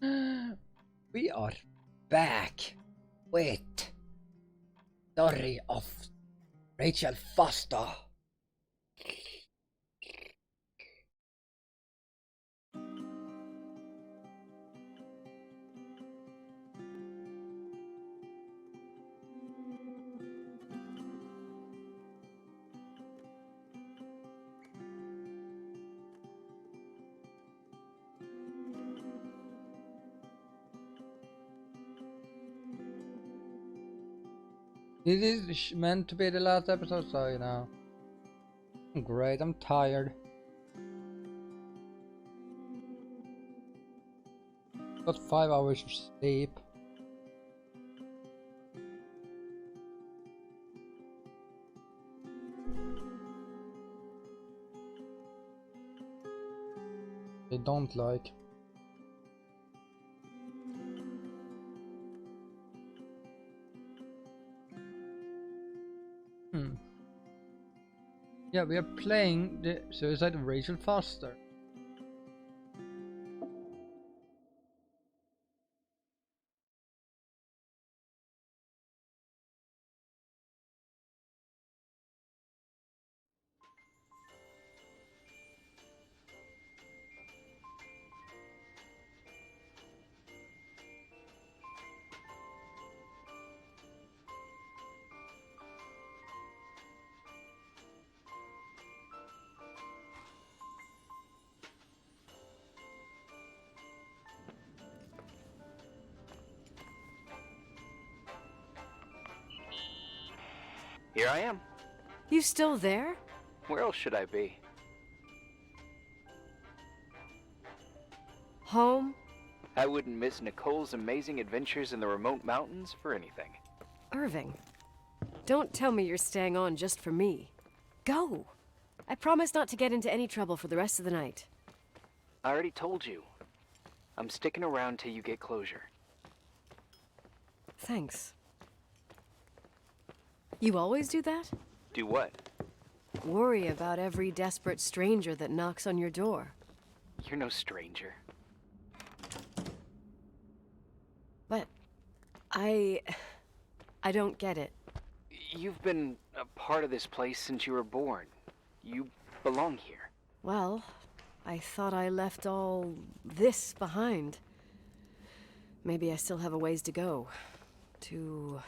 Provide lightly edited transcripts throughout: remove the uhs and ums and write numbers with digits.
We are back with story of Rachel Foster. This is meant to be the last episode, so you know. Great, I'm tired. Got 5 hours of sleep. They don't like. Yeah, we are playing the Suicide of Rachel Foster. Here I am. You still there? Where else should I be? Home? I wouldn't miss Nicole's amazing adventures in the remote mountains for anything. Irving, don't tell me you're staying on just for me. Go! I promise not to get into any trouble for the rest of the night. I already told you. I'm sticking around till you get closure. Thanks. You always do that? Do what? Worry about every desperate stranger that knocks on your door. You're no stranger. But I don't get it. You've been a part of this place since you were born. You belong here. Well, I thought I left all this behind. Maybe I still have a ways to go. To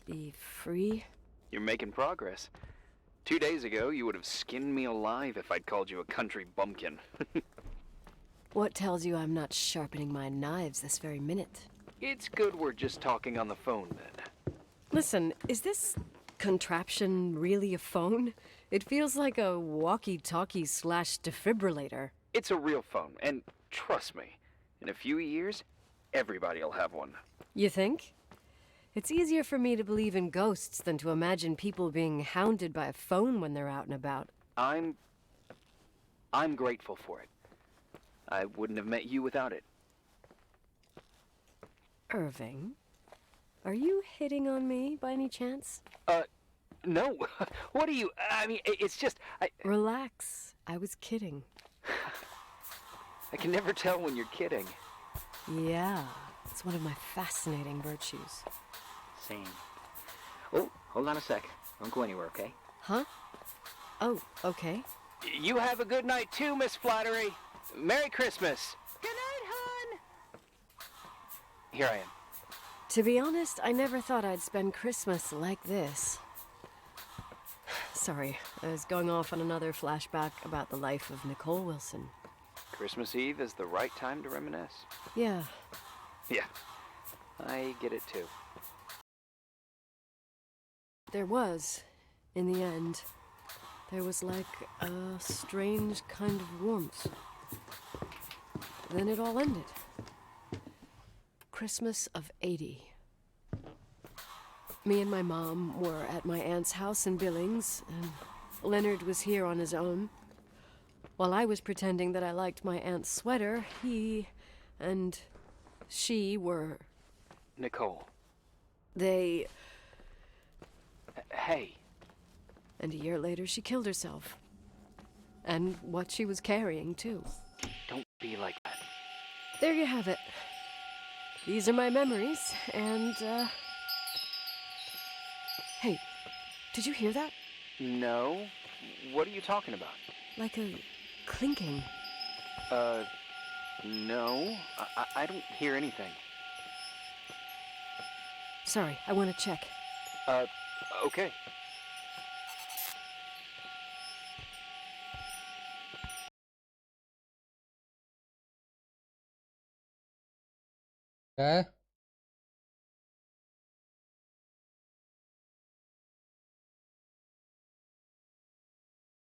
be free? You're making progress. 2 days ago, you would have skinned me alive if I'd called you a country bumpkin. What tells you I'm not sharpening my knives this very minute? It's good we're just talking on the phone, then. Listen, is this contraption really a phone? It feels like a walkie-talkie / defibrillator. It's a real phone, and trust me, in a few years, everybody'll have one. You think? It's easier for me to believe in ghosts than to imagine people being hounded by a phone when they're out and about. I'm grateful for it. I wouldn't have met you without it. Irving, are you hitting on me by any chance? No. What are you... I mean, it's just... Relax. I was kidding. I can never tell when you're kidding. Yeah, it's one of my fascinating virtues. Same. Oh, hold on a sec. Don't go anywhere, okay? Huh? Oh, okay. You have a good night too, Miss Flattery. Merry Christmas. Good night, hon. Here I am. To be honest, I never thought I'd spend Christmas like this. Sorry, I was going off on another flashback about the life of Nicole Wilson. Christmas Eve is the right time to reminisce. Yeah. Yeah, I get it too. There was, in the end, there was like a strange kind of warmth. Then it all ended. Christmas of '80. Me and my mom were at my aunt's house in Billings, and Leonard was here on his own. While I was pretending that I liked my aunt's sweater, he and she were... Nicole. They... Hey. And a year later, she killed herself. And what she was carrying, too. Don't be like that. There you have it. these are my memories, and, Hey, did you hear that? No? What are you talking about? Like a clinking. No. I don't hear anything. Sorry, I want to check. Okay. Okay.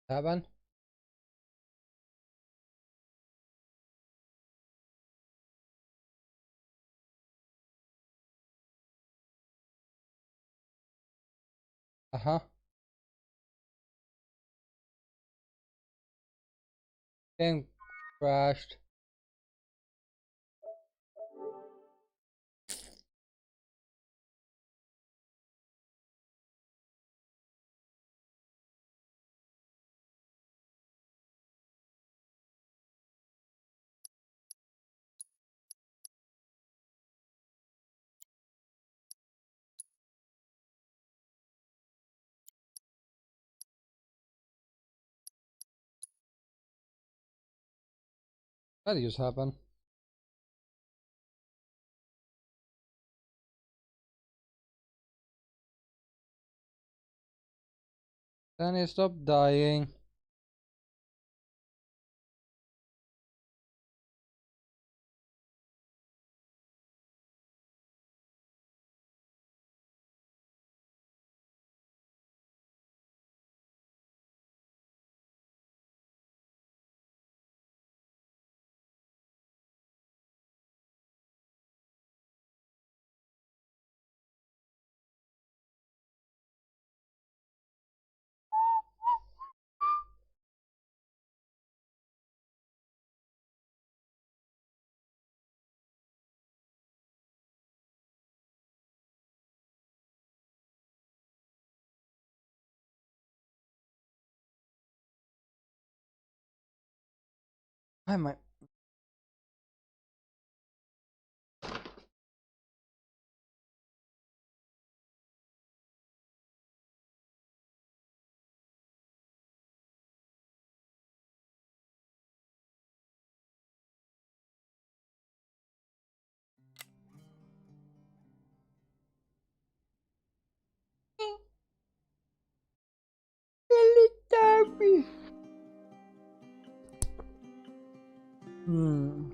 Happened? Uh-huh. Game crashed. That just happened. Then he stopped dying. Why am I? Hmm.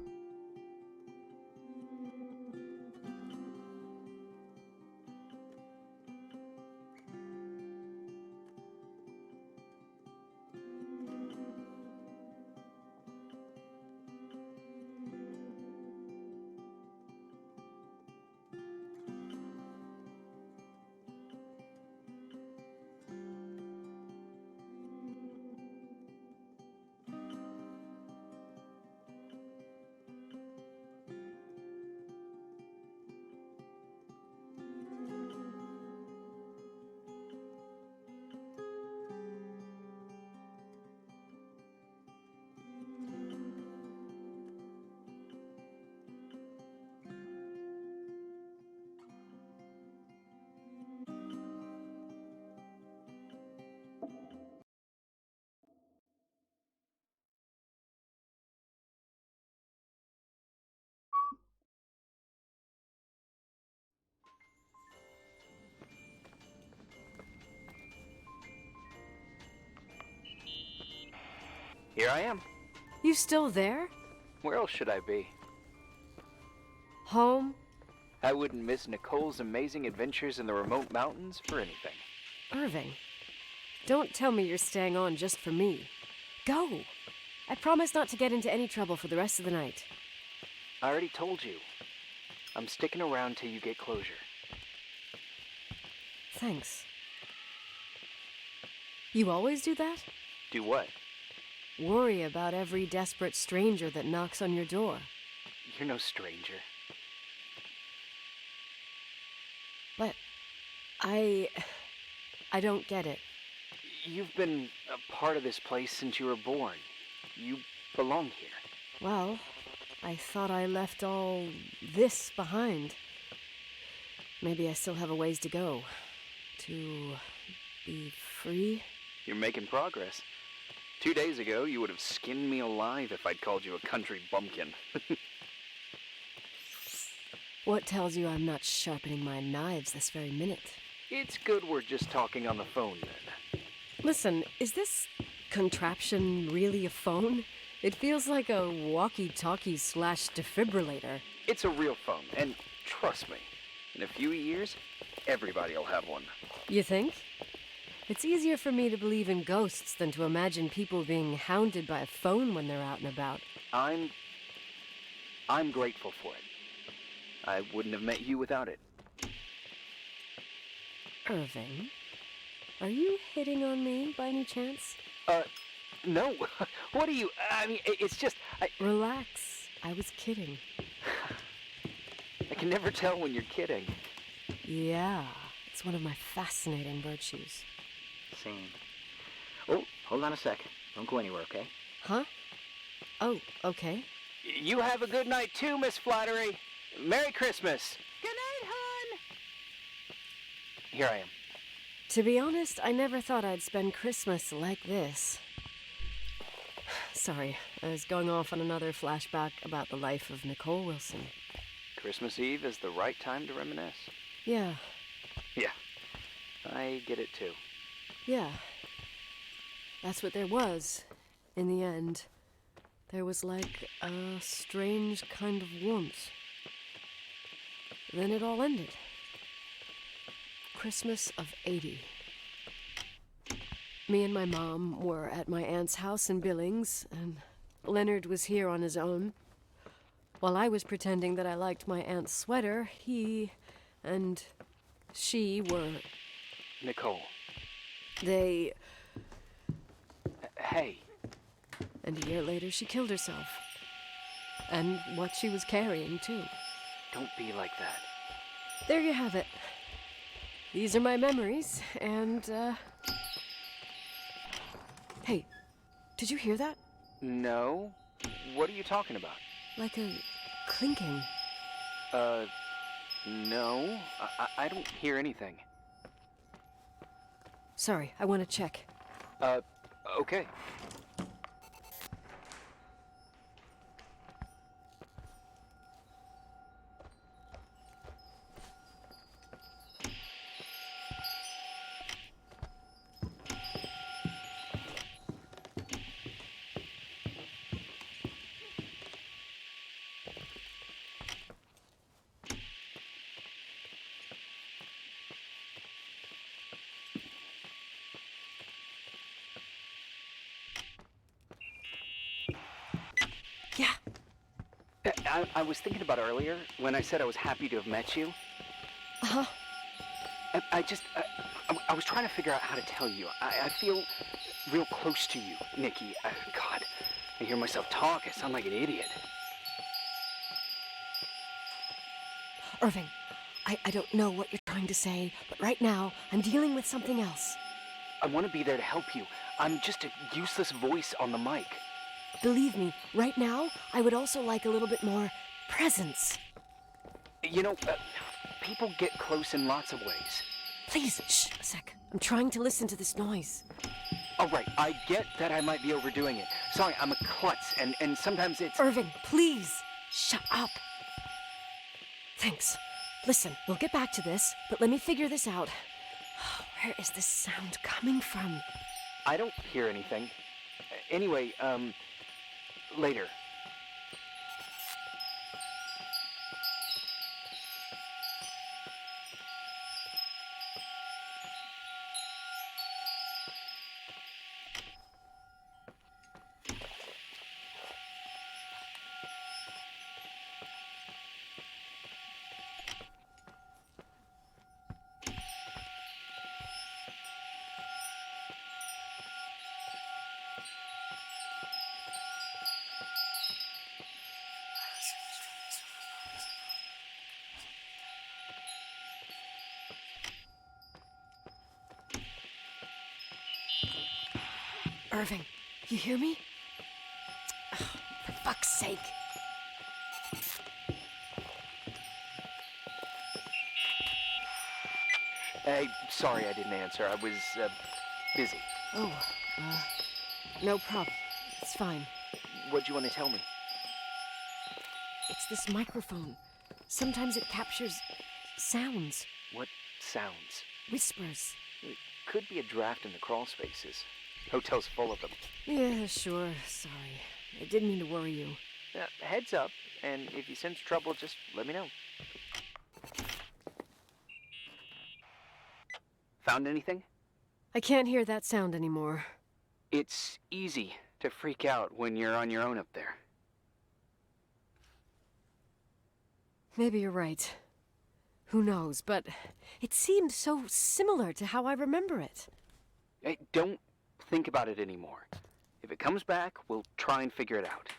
Here I am. You still there? Where else should I be? Home? I wouldn't miss Nicole's amazing adventures in the remote mountains for anything. Irving, don't tell me you're staying on just for me. Go! I promise not to get into any trouble for the rest of the night. I already told you. I'm sticking around till you get closure. Thanks. You always do that? Do what? Worry about every desperate stranger that knocks on your door. You're no stranger. But I don't get it. You've been a part of this place since you were born. You belong here. Well, I thought I left all this behind. Maybe I still have a ways to go. To be free? You're making progress. 2 days ago, you would have skinned me alive if I'd called you a country bumpkin. What tells you I'm not sharpening my knives this very minute? It's good we're just talking on the phone then. Listen, is this contraption really a phone? It feels like a walkie-talkie / defibrillator. It's a real phone, and trust me, in a few years, everybody will have one. You think? It's easier for me to believe in ghosts than to imagine people being hounded by a phone when they're out and about. I'm grateful for it. I wouldn't have met you without it. Irving, are you hitting on me by any chance? No. What are you... I mean, it's just... Relax. I was kidding. I can never tell when you're kidding. Yeah, it's one of my fascinating virtues. Same. Oh, hold on a sec. Don't go anywhere, okay? Huh? Oh, okay. You have a good night too, Miss Flattery. Merry Christmas. Good night, hon. Here I am. To be honest, I never thought I'd spend Christmas like this. Sorry, I was going off on another flashback about the life of Nicole Wilson. Christmas Eve is the right time to reminisce. Yeah, Yeah, I get it too. yeah. That's what there was, in the end. There was like a strange kind of warmth. Then it all ended. Christmas of '80. Me and my mom were at my aunt's house in Billings, and Leonard was here on his own. While I was pretending that I liked my aunt's sweater, he and she were... Nicole. They... Hey. And a year later, she killed herself. And what she was carrying, too. Don't be like that. There you have it. These are my memories, and, Hey, did you hear that? No? What are you talking about? Like a clinking. No. I don't hear anything. Sorry, I want to check. Okay. Yeah. I was thinking about earlier when I said I was happy to have met you. Uh-huh. I was trying to figure out how to tell you. I feel real close to you, Nikki. God, I hear myself talk. I sound like an idiot. Irving, I don't know what you're trying to say, but right now, I'm dealing with something else. I want to be there to help you. I'm just a useless voice on the mic. Believe me, right now, I would also like a little bit more presence. You know, people get close in lots of ways. Please, shh, a sec. I'm trying to listen to this noise. All right, I get that I might be overdoing it. Sorry, I'm a klutz, and sometimes it's... Irving, please, shut up. Thanks. Listen, we'll get back to this, but let me figure this out. Where is this sound coming from? I don't hear anything. Anyway, later. Irving, you hear me? Oh, for fuck's sake. Hey, sorry I didn't answer. I was, busy. Oh, no problem. It's fine. What'd you want to tell me? It's this microphone. Sometimes it captures sounds, What sounds? whispers. It could be a draft in the crawl spaces. Hotel's full of them. Yeah, sure. Sorry. I didn't mean to worry you. Heads up, and if you sense trouble, just let me know. Found anything? I can't hear that sound anymore. It's easy to freak out when you're on your own up there. Maybe you're right. Who knows, but it seemed so similar to how I remember it. Hey, don't think about it anymore. If it comes back, we'll try and figure it out.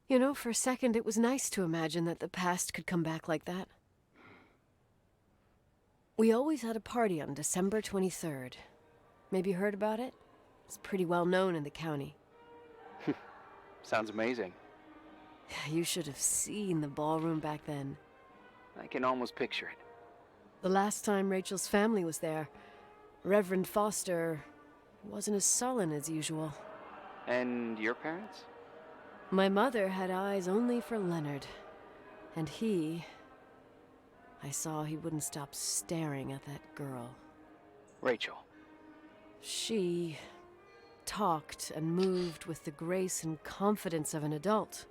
You know, for a second it was nice to imagine that the past could come back like that. We always had a party on December 23rd. Maybe you heard about it? It's pretty well known in the county. Sounds amazing. You should have seen the ballroom back then. I can almost picture it. The last time Rachel's family was there, Reverend Foster wasn't as sullen as usual. And your parents? My mother had eyes only for Leonard. And I saw he wouldn't stop staring at that girl. Rachel. She talked and moved with the grace and confidence of an adult.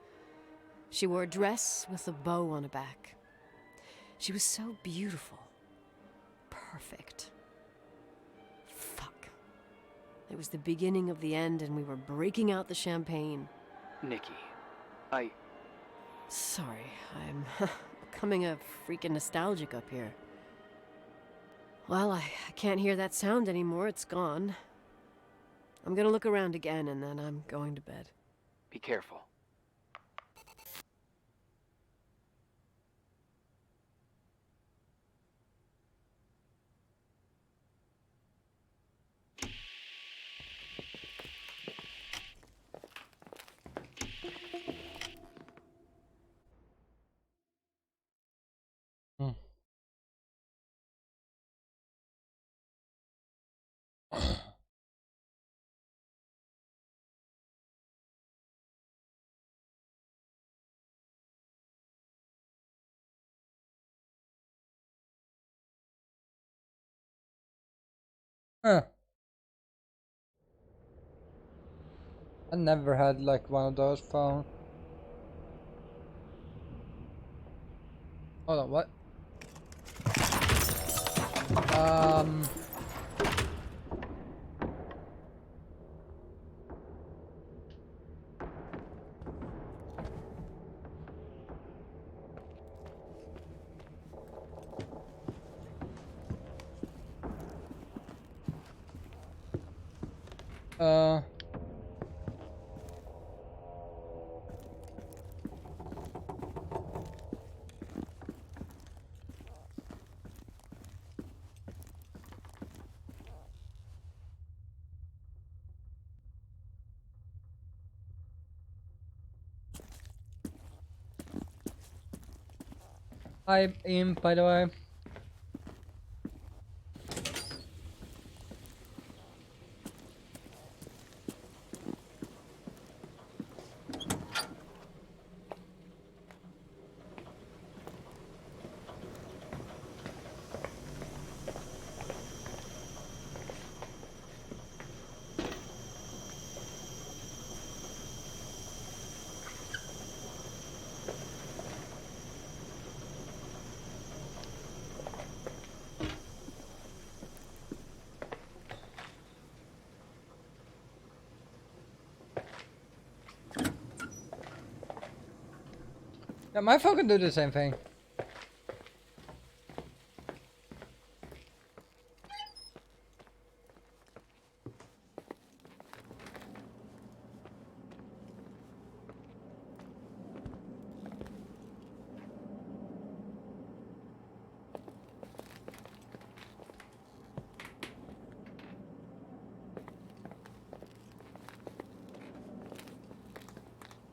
She wore a dress with a bow on her back. She was so beautiful. Perfect. Fuck. It was the beginning of the end, and we were breaking out the champagne. Nikki, Sorry, I'm becoming a freaking nostalgic up here. Well, I can't hear that sound anymore. It's gone. I'm gonna look around again, and then I'm going to bed. be careful. Hmm. Huh. I never had like one of those phones. Hold on, what? Uh, I'm in, by the way. Yeah, my phone can do the same thing.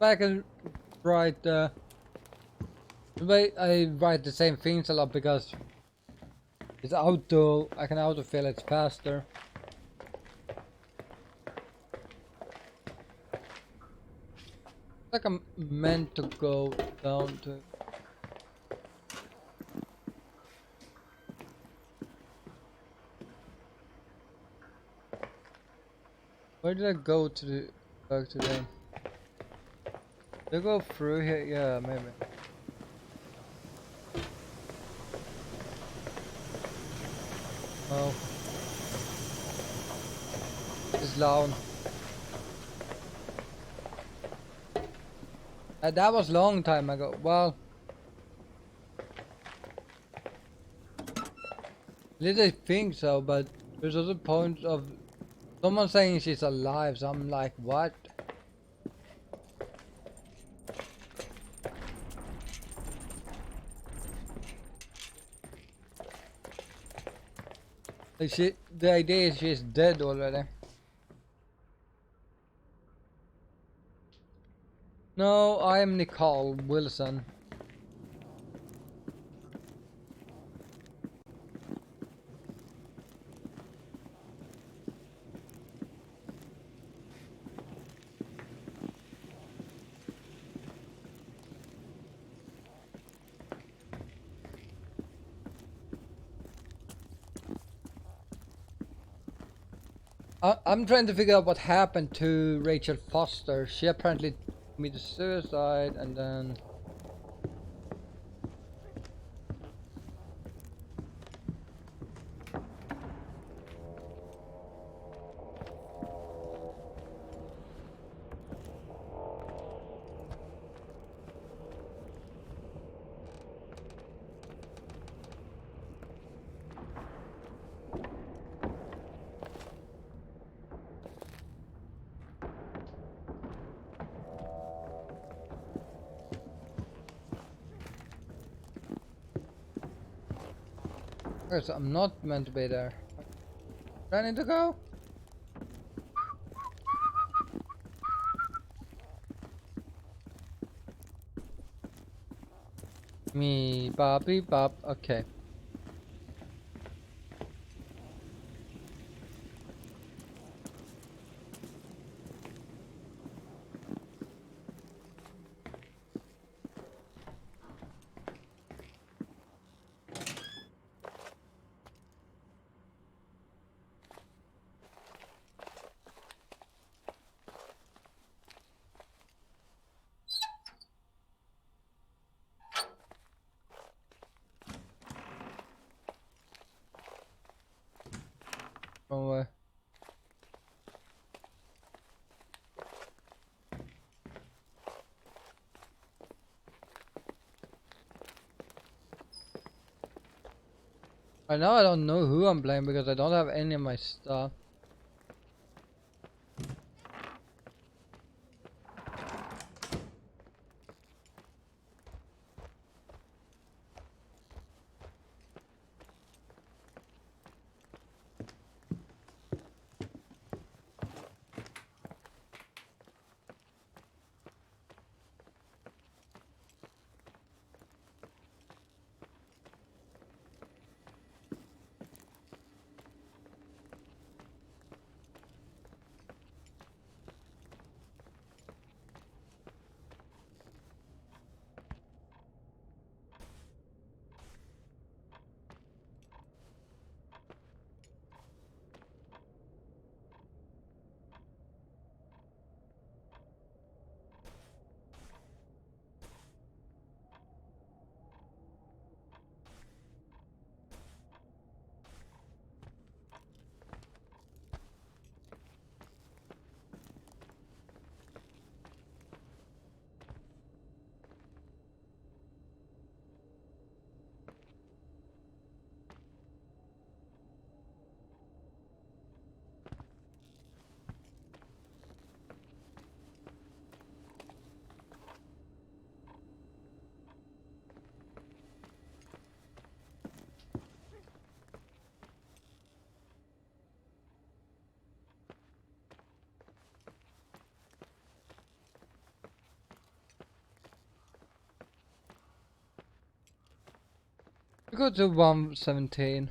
I can write the way I write the same things a lot because It's auto. I can autofill it faster. Like I'm meant to go down to. Where did I go to the back to them? Did I go through here? Yeah, maybe. Oh. It's loud. That was long time ago. Well, at least I think so, but there's other points of someone saying she's alive, so I'm like, what? Like the idea is she's dead already. No, I am Nicole Wilson. I'm trying to figure out what happened to Rachel Foster. She apparently committed suicide and then... Okay, so I'm not meant to be there. Do I need to go? Me, Bobby, Bob. Okay. Oh, right now I don't know who I'm playing because I don't have any of my stuff. We go to 117.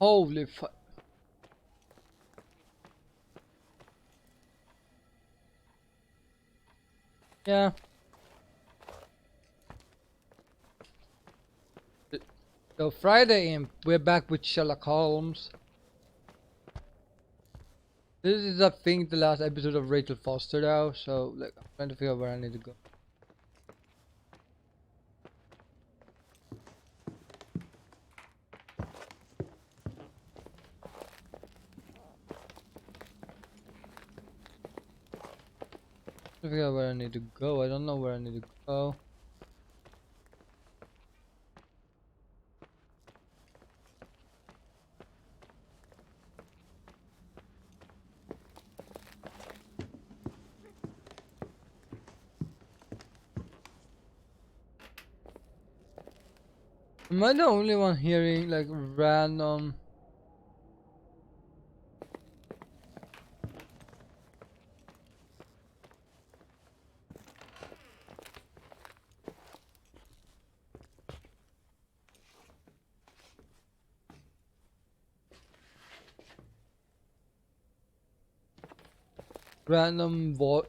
Holy fuck. Yeah. So Friday Imp, we're back with Sherlock Holmes. This is I think the last episode of Rachel Foster though, so like I'm trying to figure out where I need to go. To figure out where I need to go. I don't know where I need to go. Am I the only one hearing like random?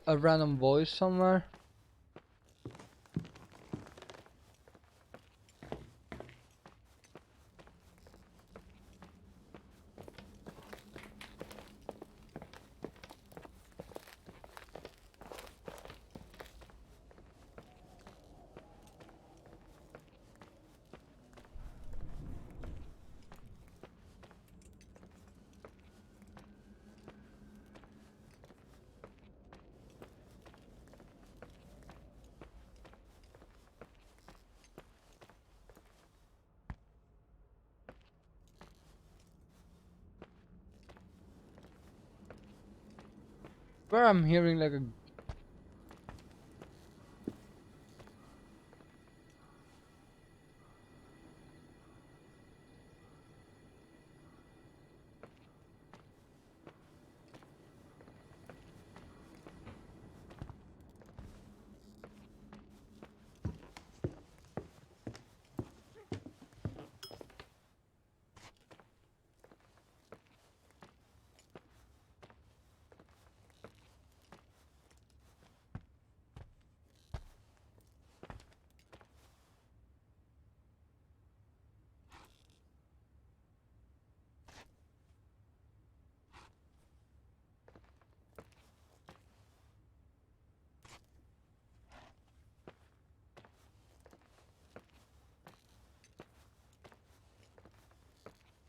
A random voice somewhere. Where I'm hearing like a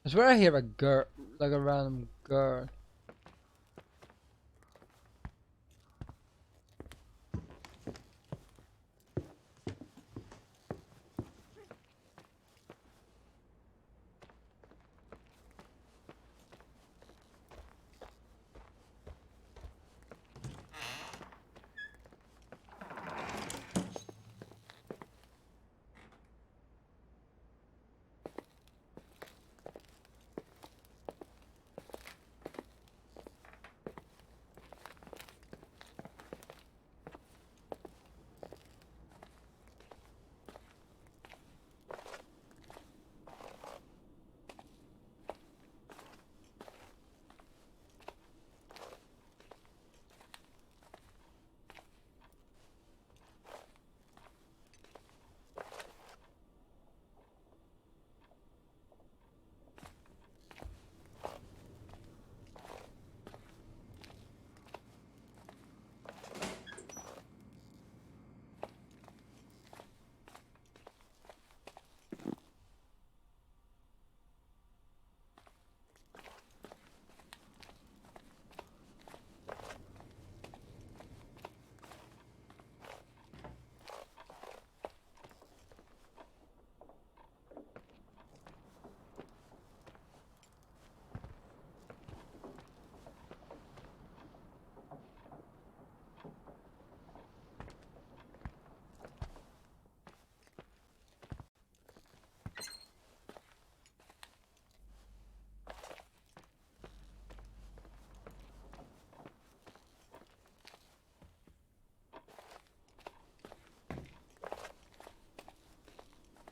I swear I hear a girl, like a random girl.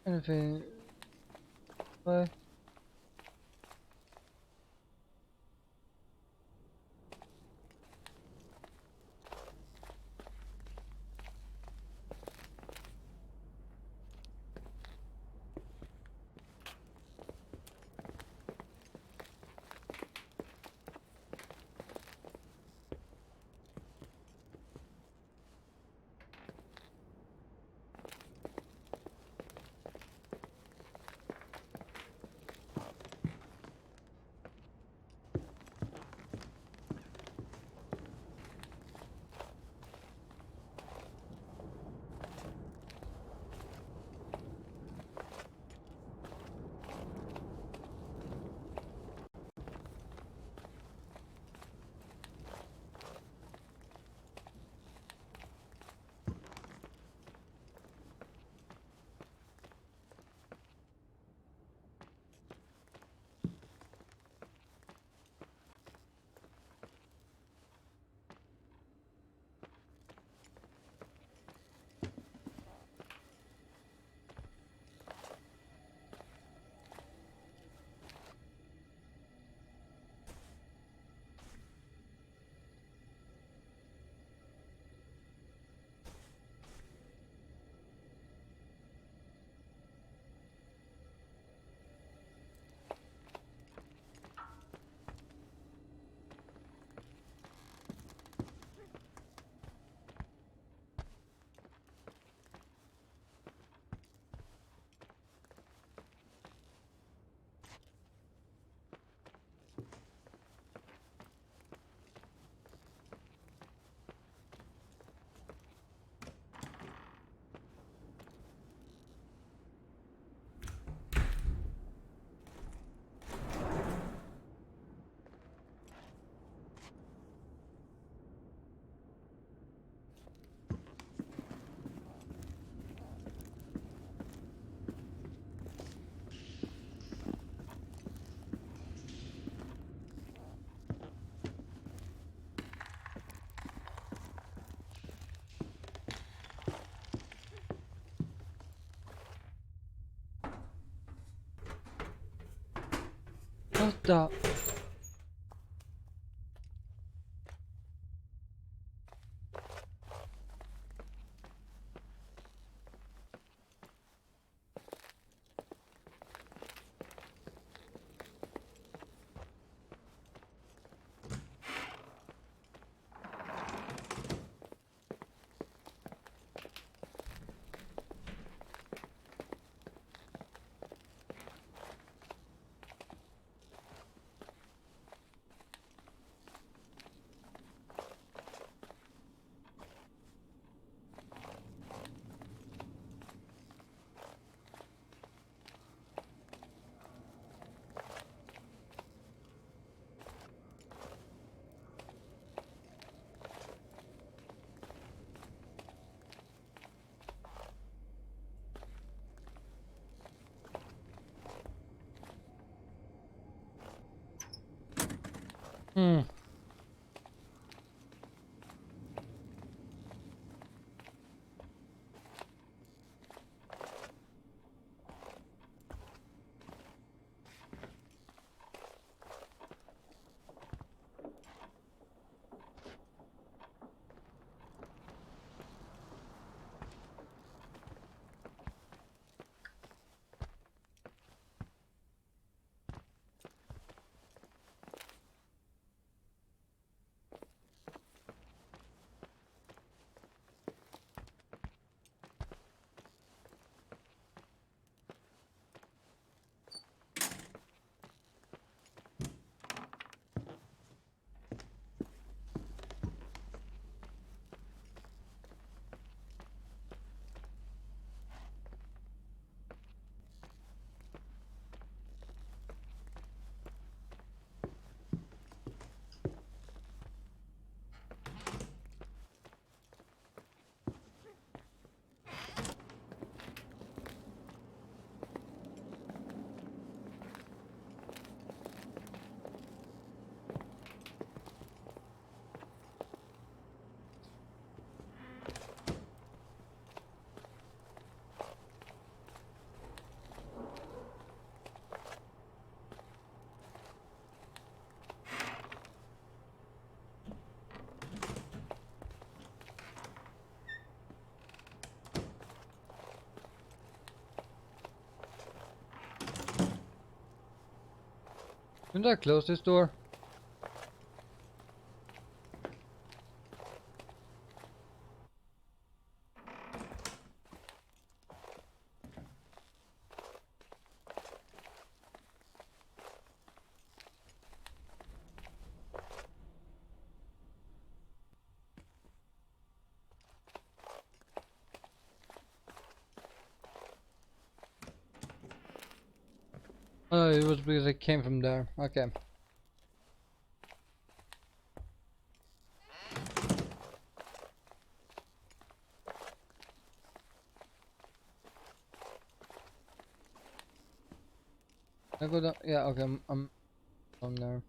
Anything? What? What the? Hmm. Shouldn't I close this door? Oh, it was because it came from there. Okay. I go down. Yeah, okay, I'm on there.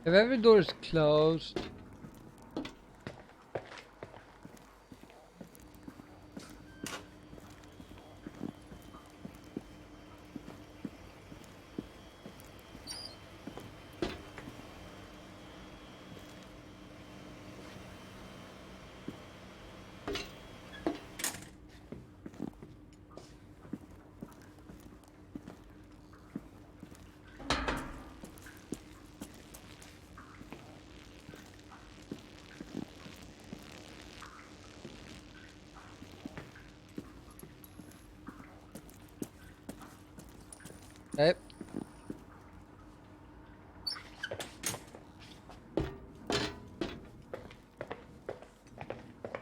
If every door is closed, Okay.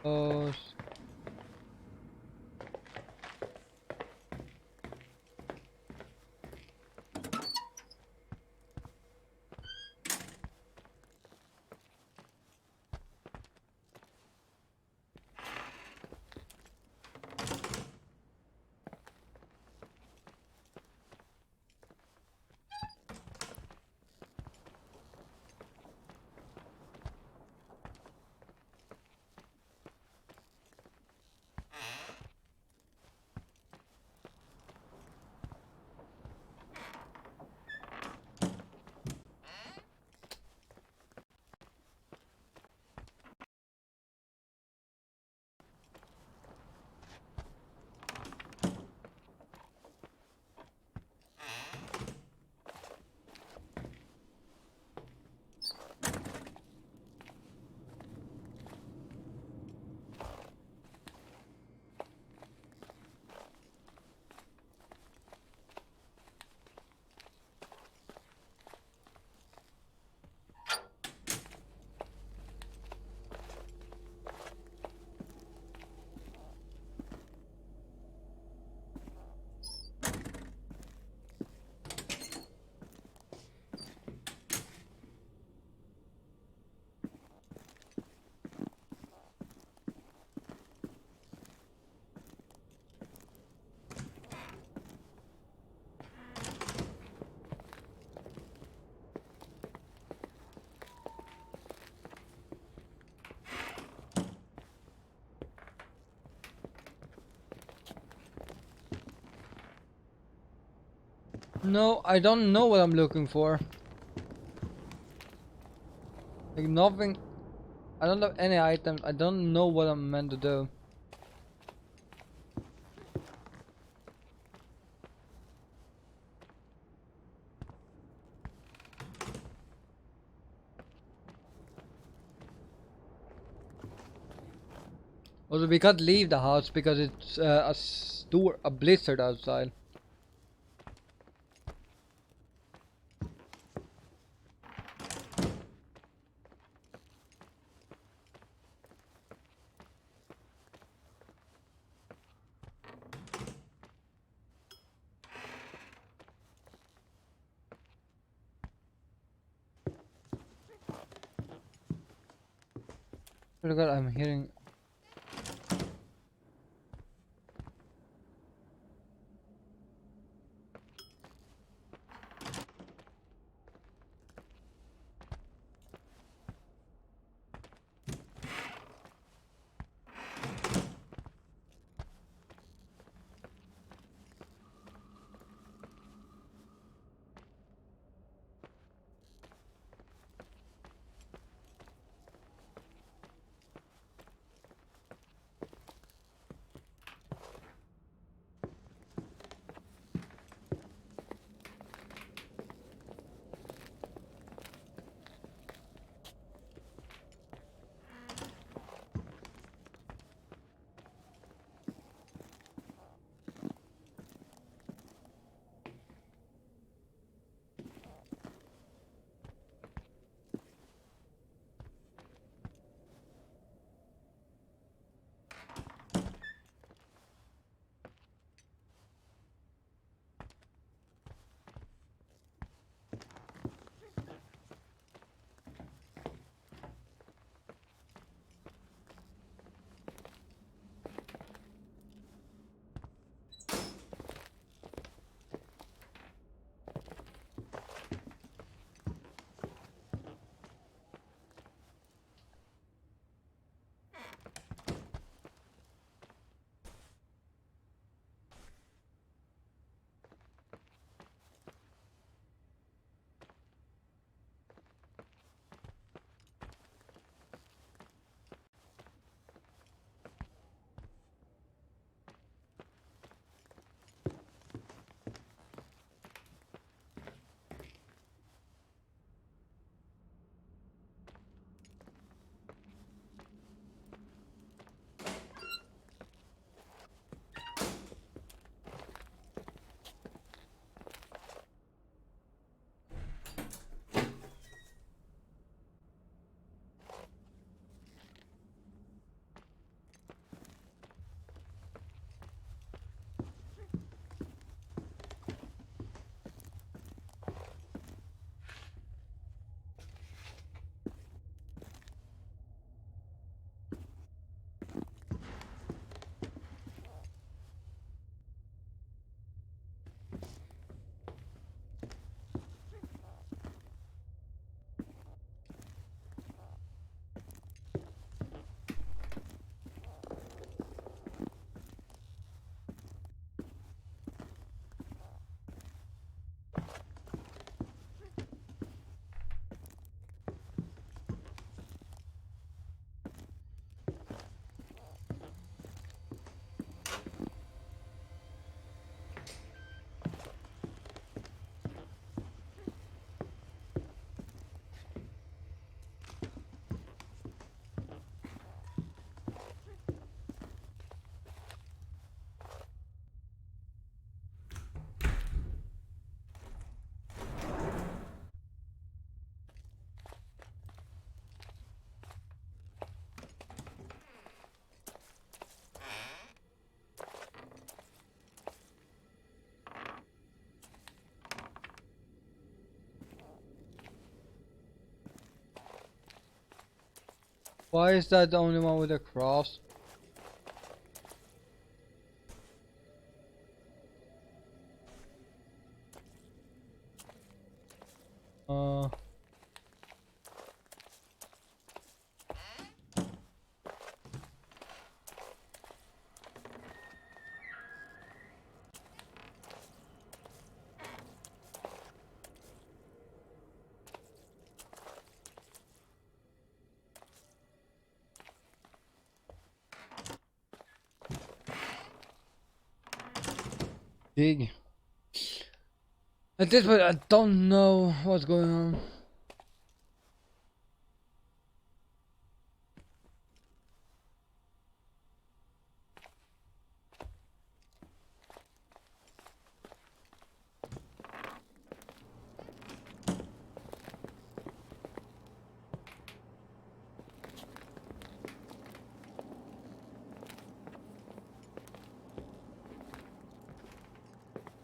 Oh. No, I don't know what I'm looking for. Like nothing. I don't have any items. I don't know what I'm meant to do. Also, we can't leave the house because it's a blizzard outside. Oh God, I'm hearing. Why is that the only one with a cross? Dig. At this point, I don't know what's going on.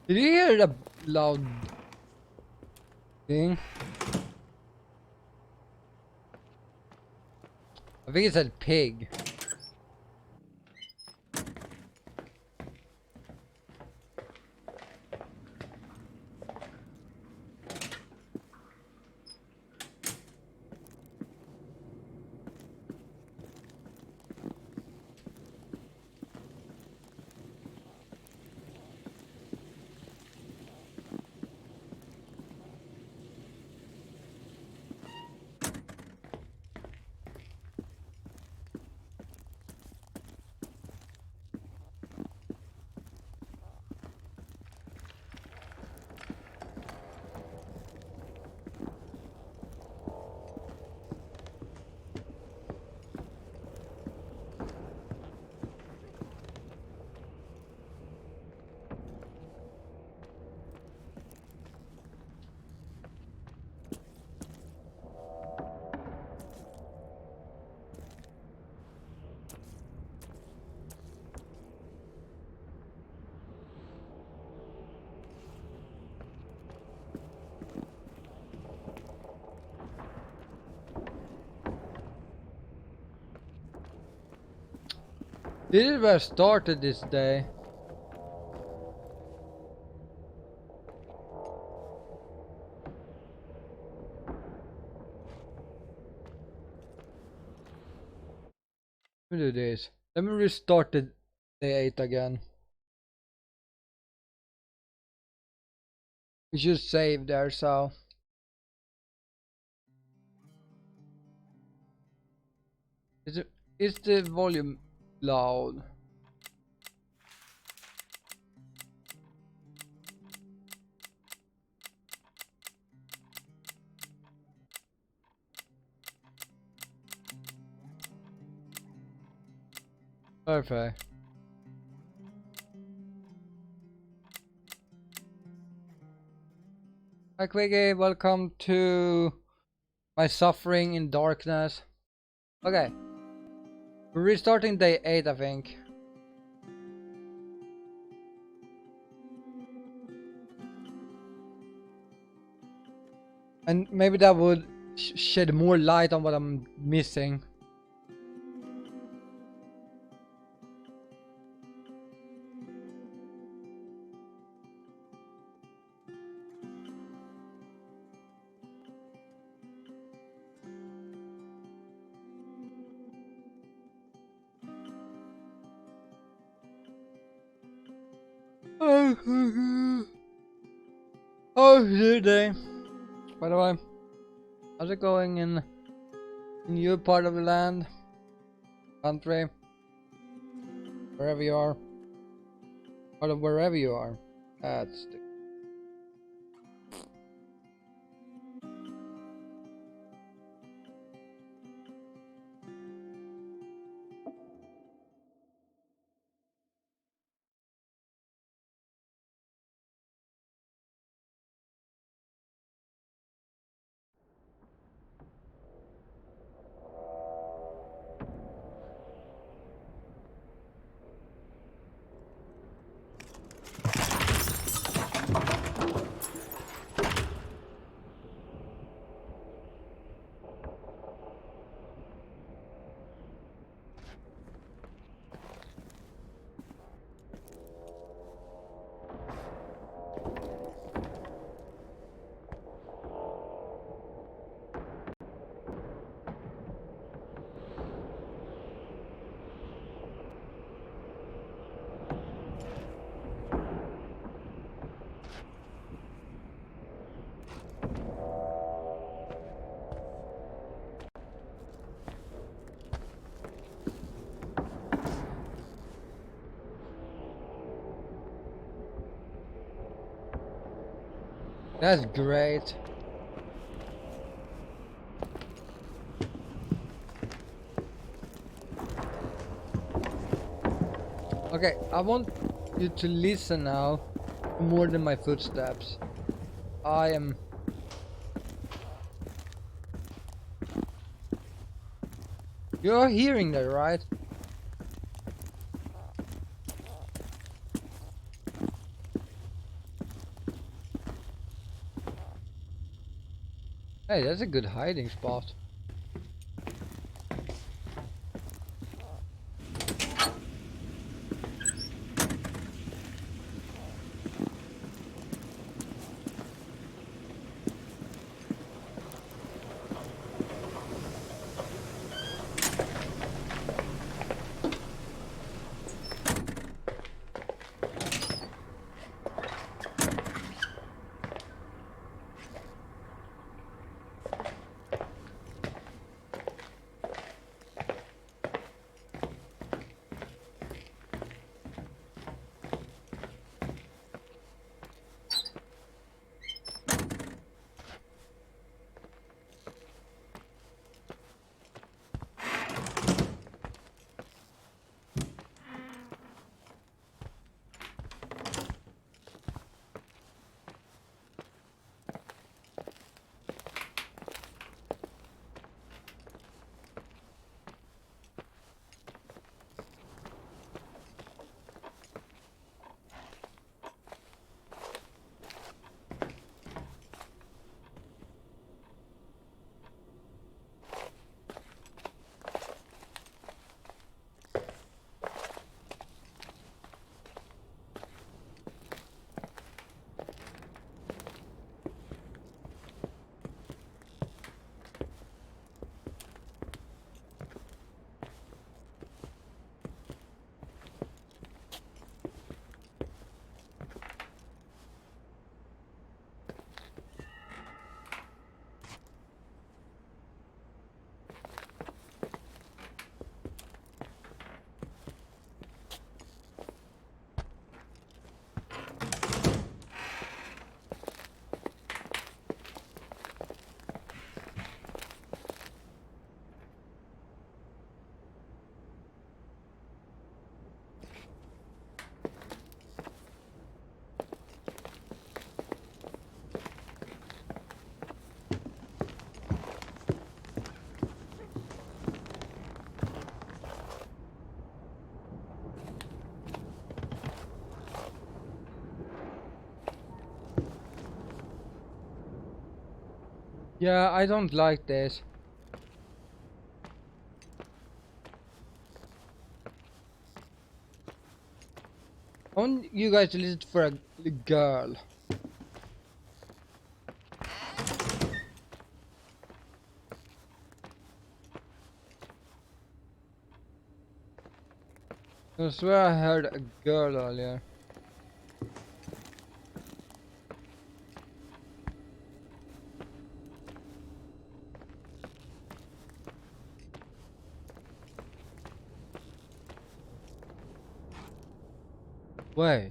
Did you hear the loud thing? I think it said pig. This is where I started this day. Let me do this. Let me restart the day 8 again. We should save there, so. Is the volume loud? Perfect. Hi Quiggy, welcome to my suffering in darkness. Okay. We're restarting day 8, I think. And maybe that would shed more light on what I'm missing. Oh, good day. By the way, how's it going in your part of the land, country, wherever you are, part of wherever you are? That's the That's great. Okay, I want you to listen now to more than my footsteps. I am... You're hearing that, right? Hey, that's a good hiding spot. Yeah, I don't like this. I want you guys to listen for a girl. I swear I heard a girl earlier. Wait.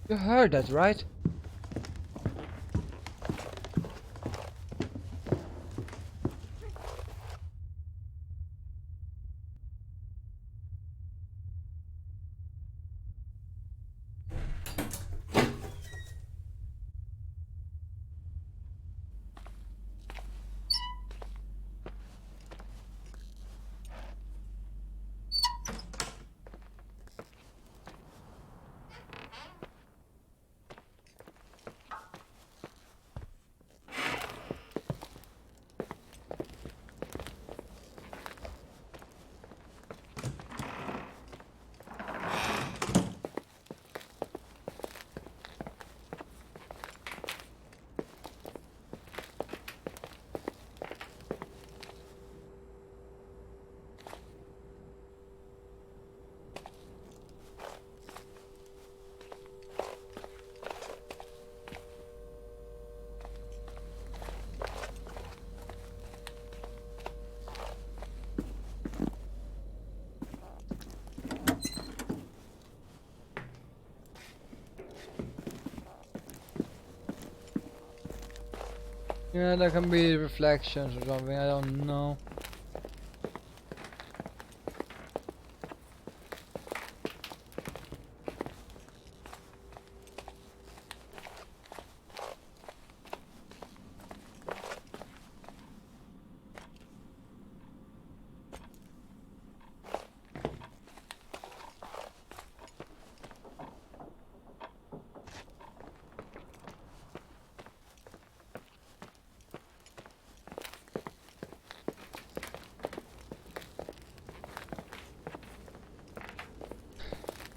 You heard that, right? Yeah, there can be reflections or something, I don't know.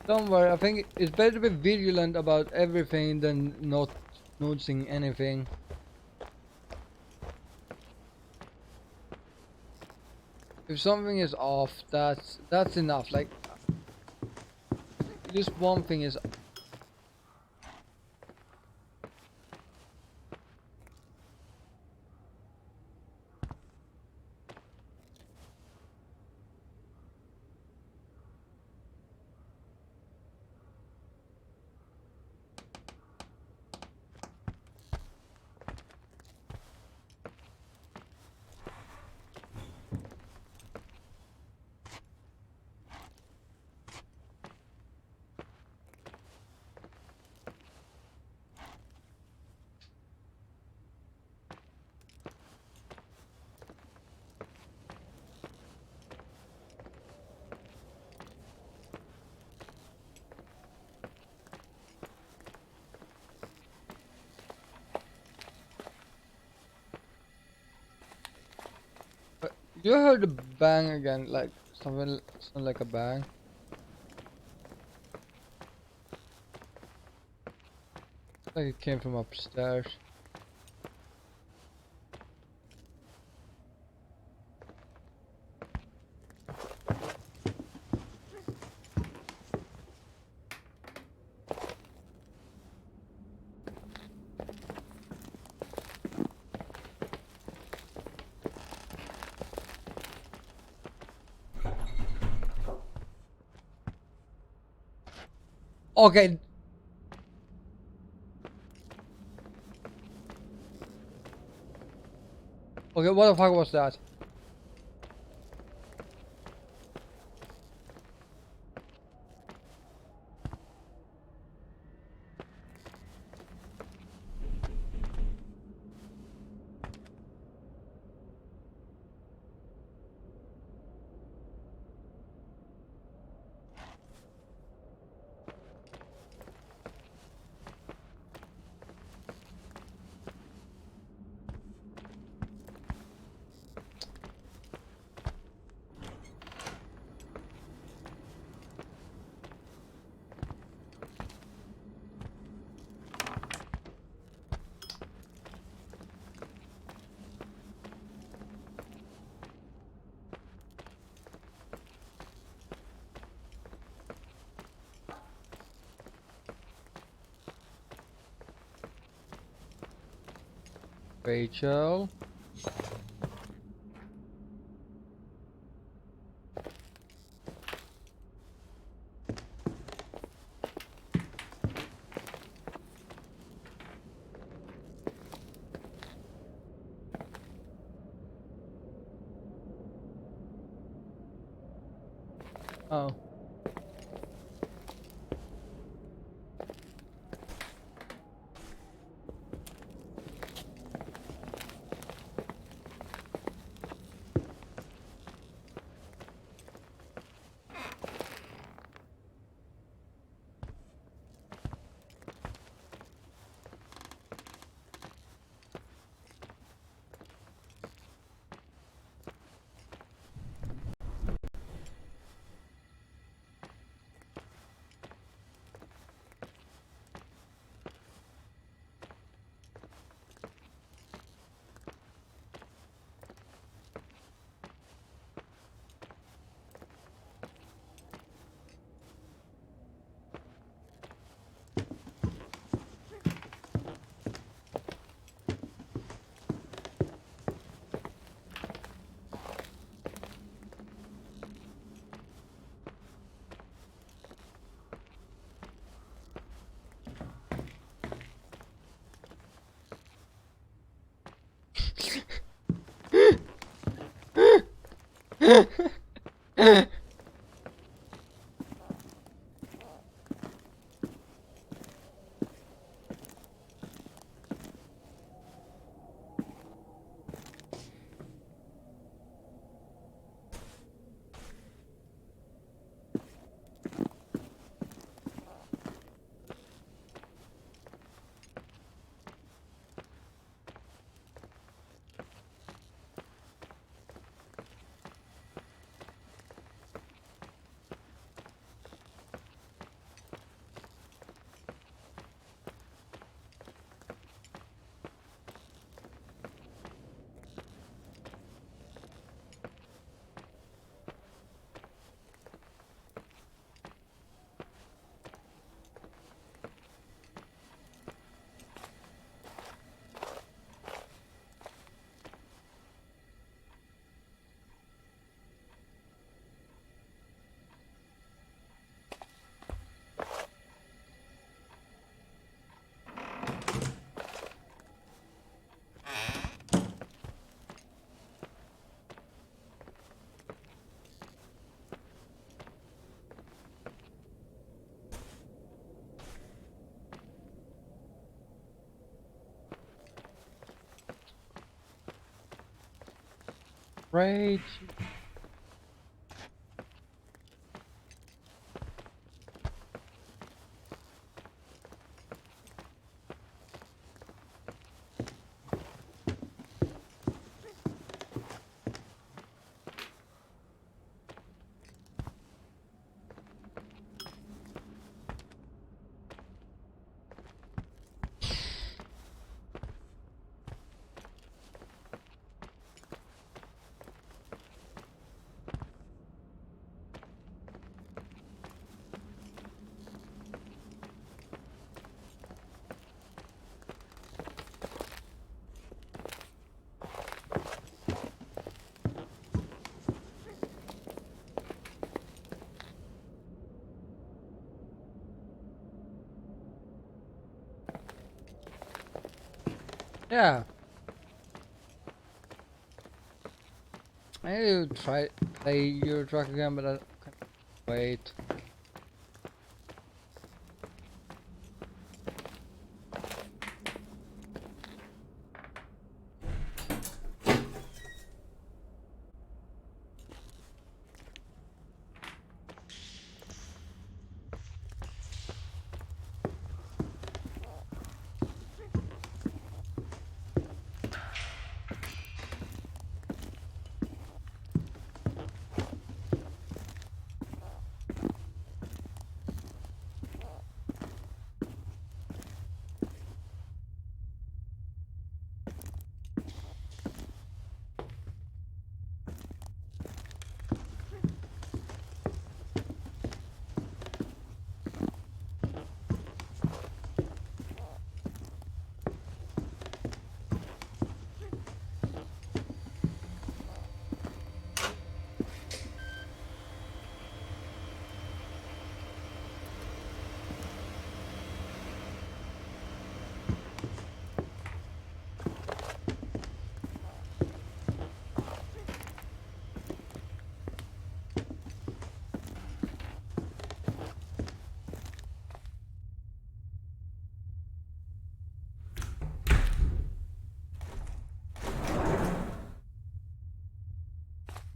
Don't worry, I think it's better to be vigilant about everything than not noticing anything. If something is off, that's enough. Like, just one thing is. You heard a bang again, like something sound like a bang. Like it came from upstairs. Okay. Okay, what the fuck was that? Rachel. Oh. Rage. Yeah. I need to try play Euro Truck again, but I can't wait.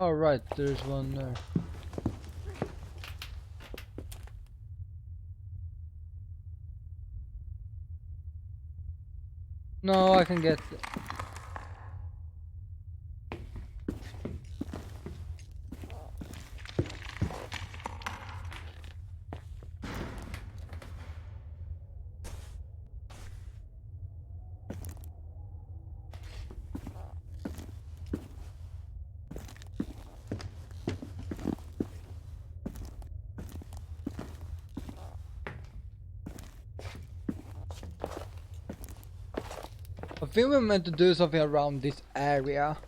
All right, there's one there. No, I can get. I think we're meant to do something around this area.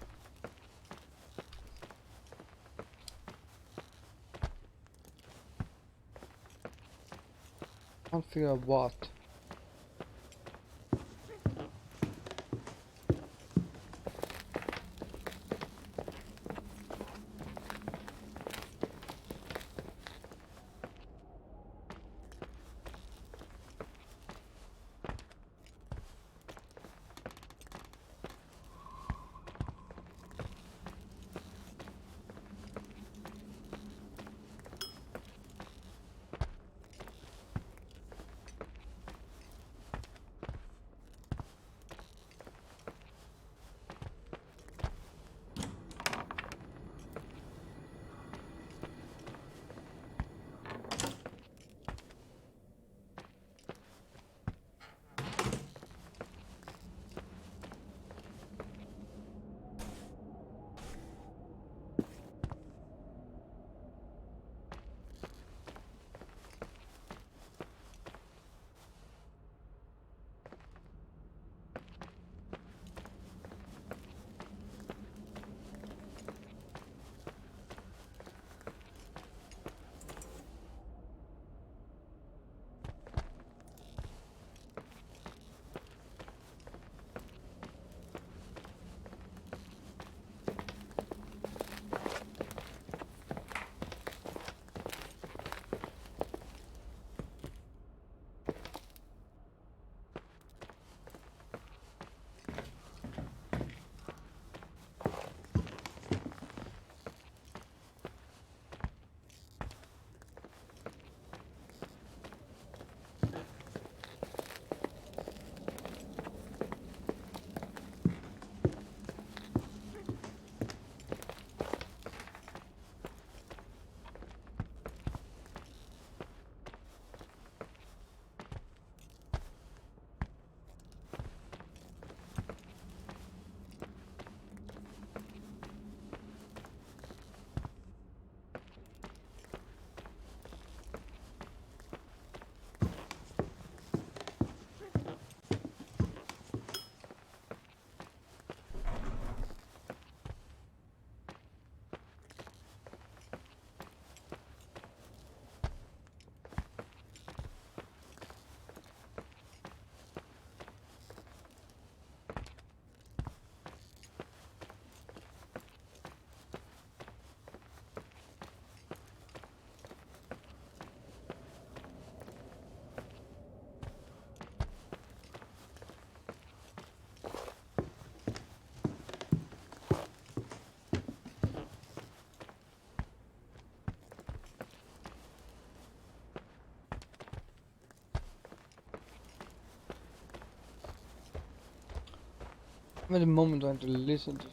Can't figure out what. I'm at the moment trying to listen to.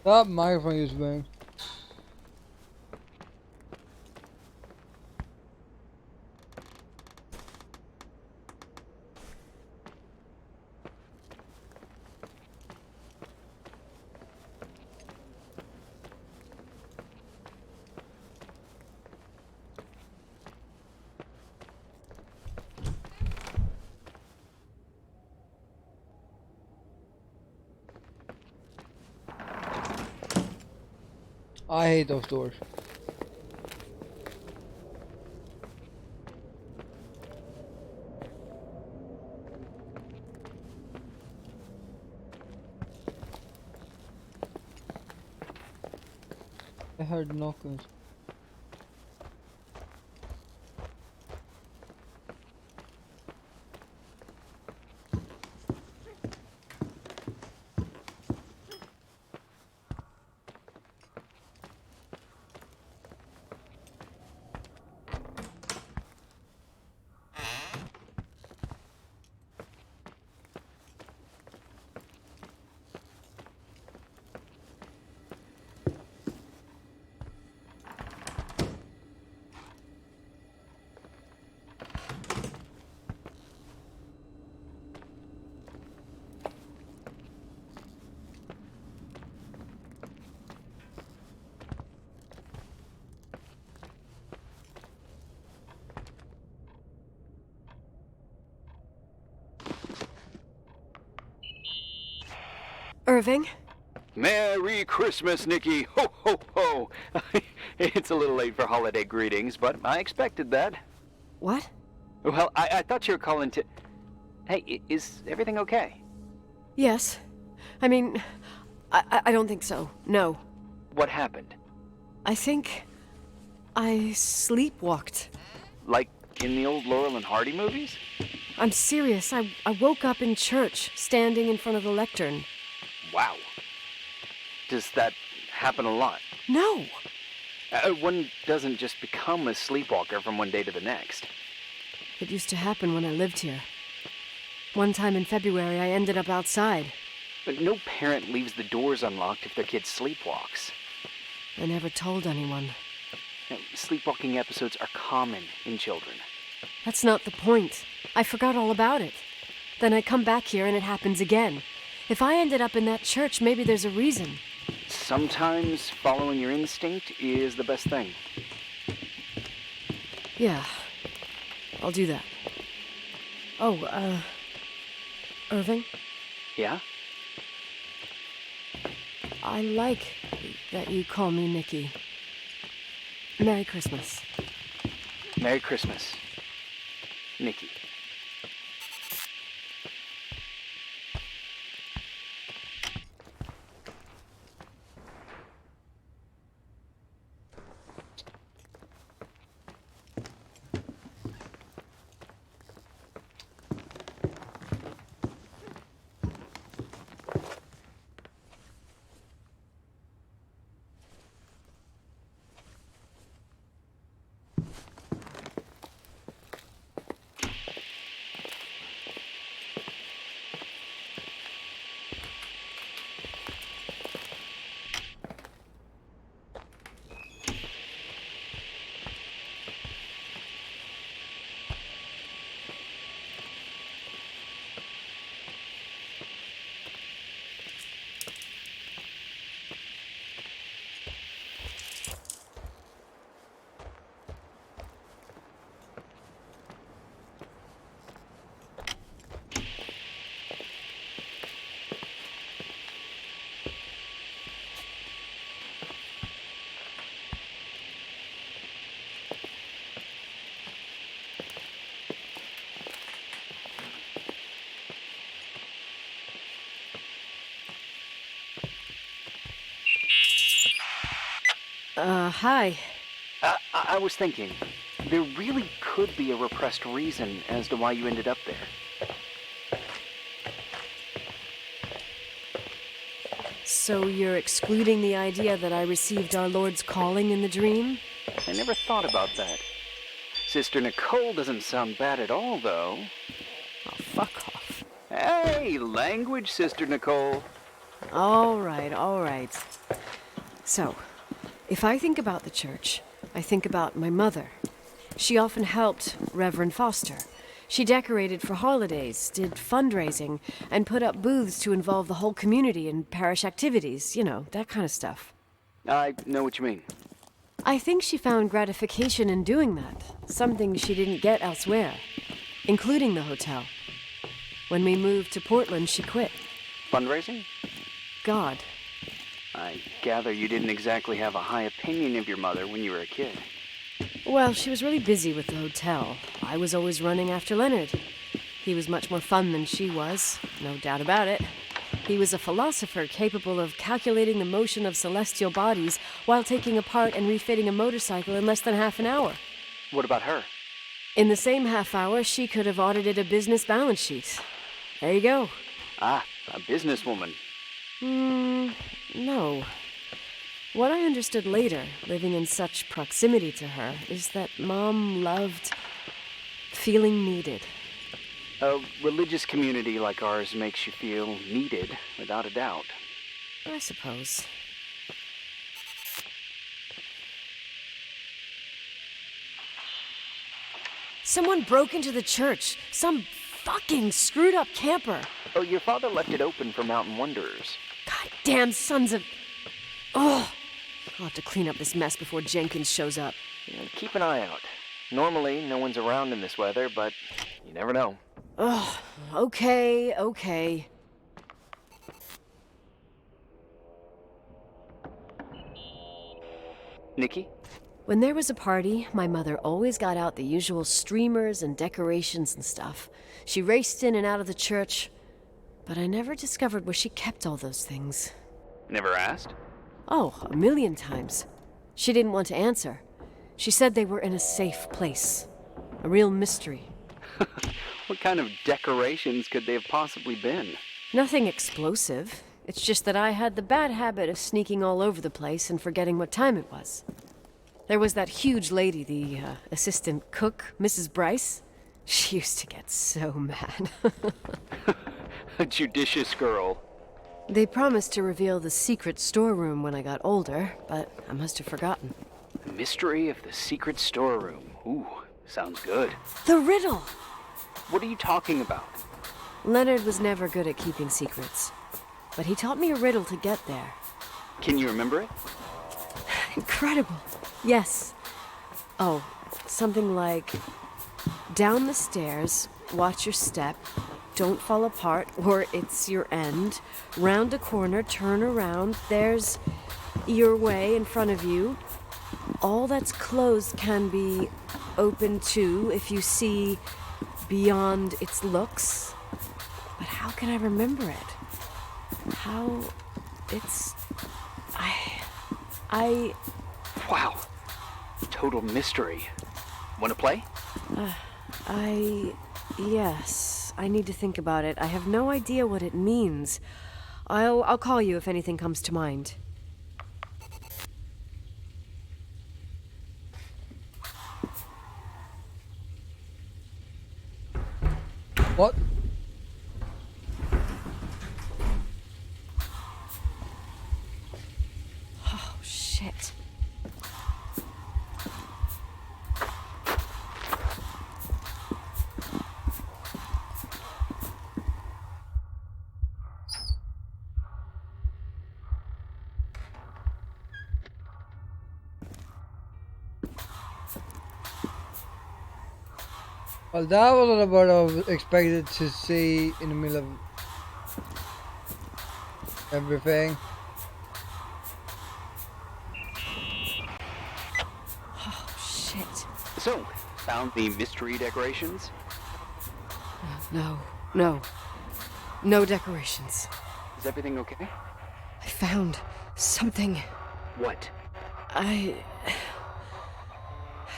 That microphone is moving. I hate those doors. I heard knockings. Irving? Merry Christmas, Nikki! Ho, ho, ho! It's a little late for holiday greetings, but I expected that. What? Well, I thought you were calling to... Hey, is everything okay? Yes. I mean, I don't think so. No. What happened? I think I sleepwalked. Like in the old Laurel and Hardy movies? I'm serious. I woke up in church, standing in front of the lectern. Wow. Does that happen a lot? No. One doesn't just become a sleepwalker from one day to the next. It used to happen when I lived here. One time in February, I ended up outside. But no parent leaves the doors unlocked if their kid sleepwalks. I never told anyone. Sleepwalking episodes are common in children. That's not the point. I forgot all about it. Then I come back here and it happens again. If I ended up in that church, maybe there's a reason. sometimes following your instinct is the best thing. Yeah, I'll do that. Oh, Irving? Yeah? I like that you call me Nikki. Merry Christmas. Merry Christmas, Nikki. Hi. I was thinking, there really could be a repressed reason as to why you ended up there. So you're excluding the idea that I received our Lord's calling in the dream? I never thought about that. Sister Nicole doesn't sound bad at all, though. Oh, fuck off. Hey, language, Sister Nicole. All right. So, if I think about the church, I think about my mother. She often helped Reverend Foster. She decorated for holidays, did fundraising, and put up booths to involve the whole community in parish activities, you know, that kind of stuff. I know what you mean. I think she found gratification in doing that, something she didn't get elsewhere, including the hotel. When we moved to Portland, she quit. Fundraising? God. I gather you didn't exactly have a high opinion of your mother when you were a kid. Well, she was really busy with the hotel. I was always running after Leonard. He was much more fun than she was, no doubt about it. He was a philosopher capable of calculating the motion of celestial bodies while taking apart and refitting a motorcycle in less than half an hour. What about her? In the same half hour, she could have audited a business balance sheet. There you go. Ah, a businesswoman. No. What I understood later, living in such proximity to her, is that Mom loved feeling needed. A religious community like ours makes you feel needed, without a doubt. I suppose. Someone broke into the church. Some fucking screwed up camper. Oh, your father left it open for mountain wanderers. Goddamn sons of... Ugh. I'll have to clean up this mess before Jenkins shows up. Yeah, keep an eye out. Normally, no one's around in this weather, but you never know. Ugh. Okay. Nikki? When there was a party, my mother always got out the usual streamers and decorations and stuff. She raced in and out of the church, but I never discovered where she kept all those things. Never asked? Oh, a million times. She didn't want to answer. She said they were in a safe place. A real mystery. What kind of decorations could they have possibly been? Nothing explosive. It's just that I had the bad habit of sneaking all over the place and forgetting what time it was. There was that huge lady, the assistant cook, Mrs. Bryce. She used to get so mad. A judicious girl. They promised to reveal the secret storeroom when I got older, but I must have forgotten. The mystery of the secret storeroom. Ooh, sounds good. The riddle! What are you talking about? Leonard was never good at keeping secrets, but he taught me a riddle to get there. Can you remember it? Incredible. Yes. Oh, something like, down the stairs, watch your step, don't fall apart or it's your end, round a corner, turn around, there's your way in front of you. All that's closed can be open too if you see beyond its looks. But how can I remember it? How it's... I... Wow. Total mystery. Want to play? Yes. I need to think about it. I have no idea what it means. I'll call you if anything comes to mind. What? Oh, shit. Well, that wasn't what I was expected to see in the middle of everything. Oh, shit. So, found the mystery decorations? No. No decorations. Is everything okay? I found something. What?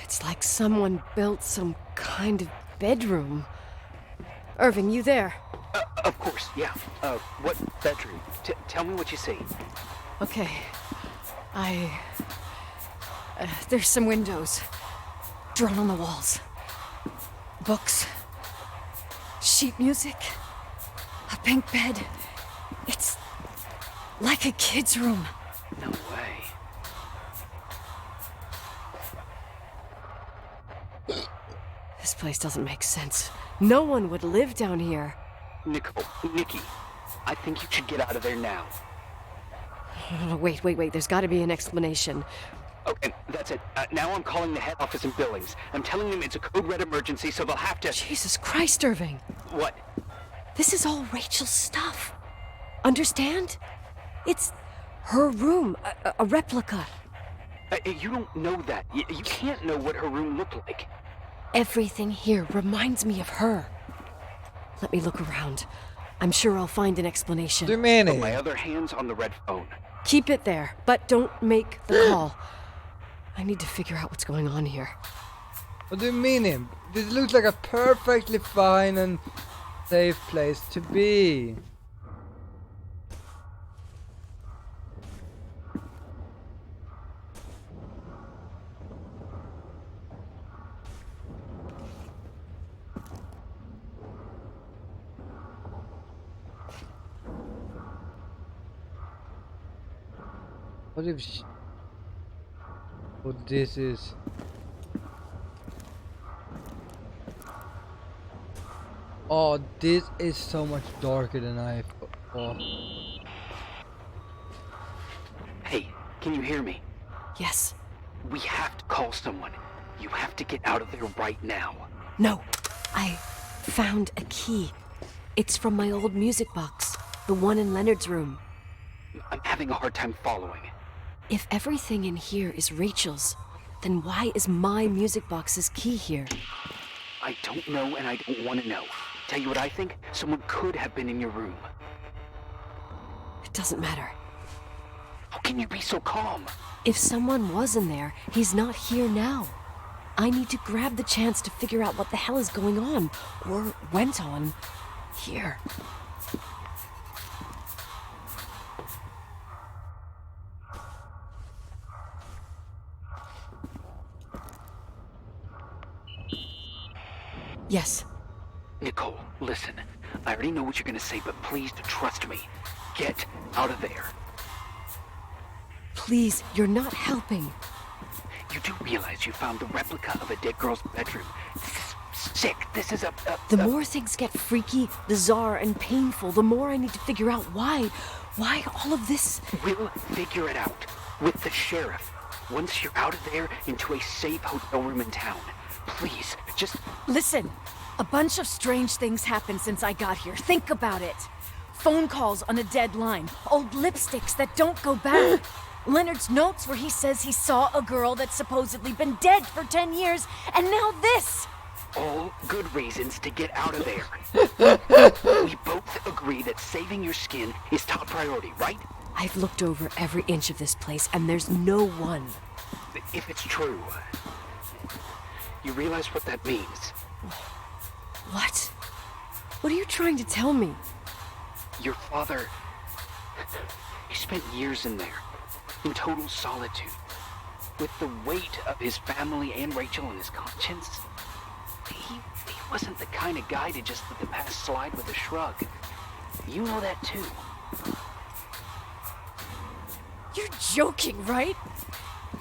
It's like someone built some kind of bedroom. Irving, you there? Of course, yeah. What bedroom? Tell me what you see. Okay. There's some windows. Drawn on the walls. Books. Sheet music. A pink bed. It's like a kid's room. No way. This place doesn't make sense. No one would live down here. Nikki, I think you should get out of there now. No, wait. There's got to be an explanation. Okay, that's it. Now I'm calling the head office in Billings. I'm telling them it's a code red emergency, so they'll have to... Jesus Christ, Irving. What? This is all Rachel's stuff. Understand? It's her room, a replica. You don't know that. You can't know what her room looked like. Everything here reminds me of her. Let me look around. I'm sure I'll find an explanation. Do you mean But my it? other hand's on the red phone. Keep it there, but don't make the call. I need to figure out what's going on here. What do you mean him? This looks like a perfectly fine and safe place to be. What if she... What this is... Oh, this is so much darker than I thought. Hey, can you hear me? Yes. We have to call someone. You have to get out of there right now. No. I found a key. It's from my old music box. The one in Leonard's room. I'm having a hard time following. If everything in here is Rachel's, then why is my music box's key here? I don't know and I don't want to know. Tell you what I think? Someone could have been in your room. It doesn't matter. How can you be so calm? If someone was in there, he's not here now. I need to grab the chance to figure out what the hell is going on, or went on, here. Yes. Nicole, listen. I already know what you're gonna say, but please trust me. Get out of there. Please, you're not helping. You do realize you found the replica of a dead girl's bedroom. This is sick. This is The more things get freaky, bizarre, and painful, the more I need to figure out why. Why all of this? We'll figure it out with the sheriff. Once you're out of there into a safe hotel room in town. Please, just... Listen, a bunch of strange things happened since I got here. Think about it. Phone calls on a dead line, old lipsticks that don't go back. Leonard's notes where he says he saw a girl that's supposedly been dead for 10 years, and now this! All good reasons to get out of there. We both agree that saving your skin is top priority, right? I've looked over every inch of this place, and there's no one. If it's true, you realize what that means. What? What are you trying to tell me? Your father... He spent years in there, in total solitude. With the weight of his family and Rachel on his conscience. He wasn't the kind of guy to just let the past slide with a shrug. You know that too. You're joking, right?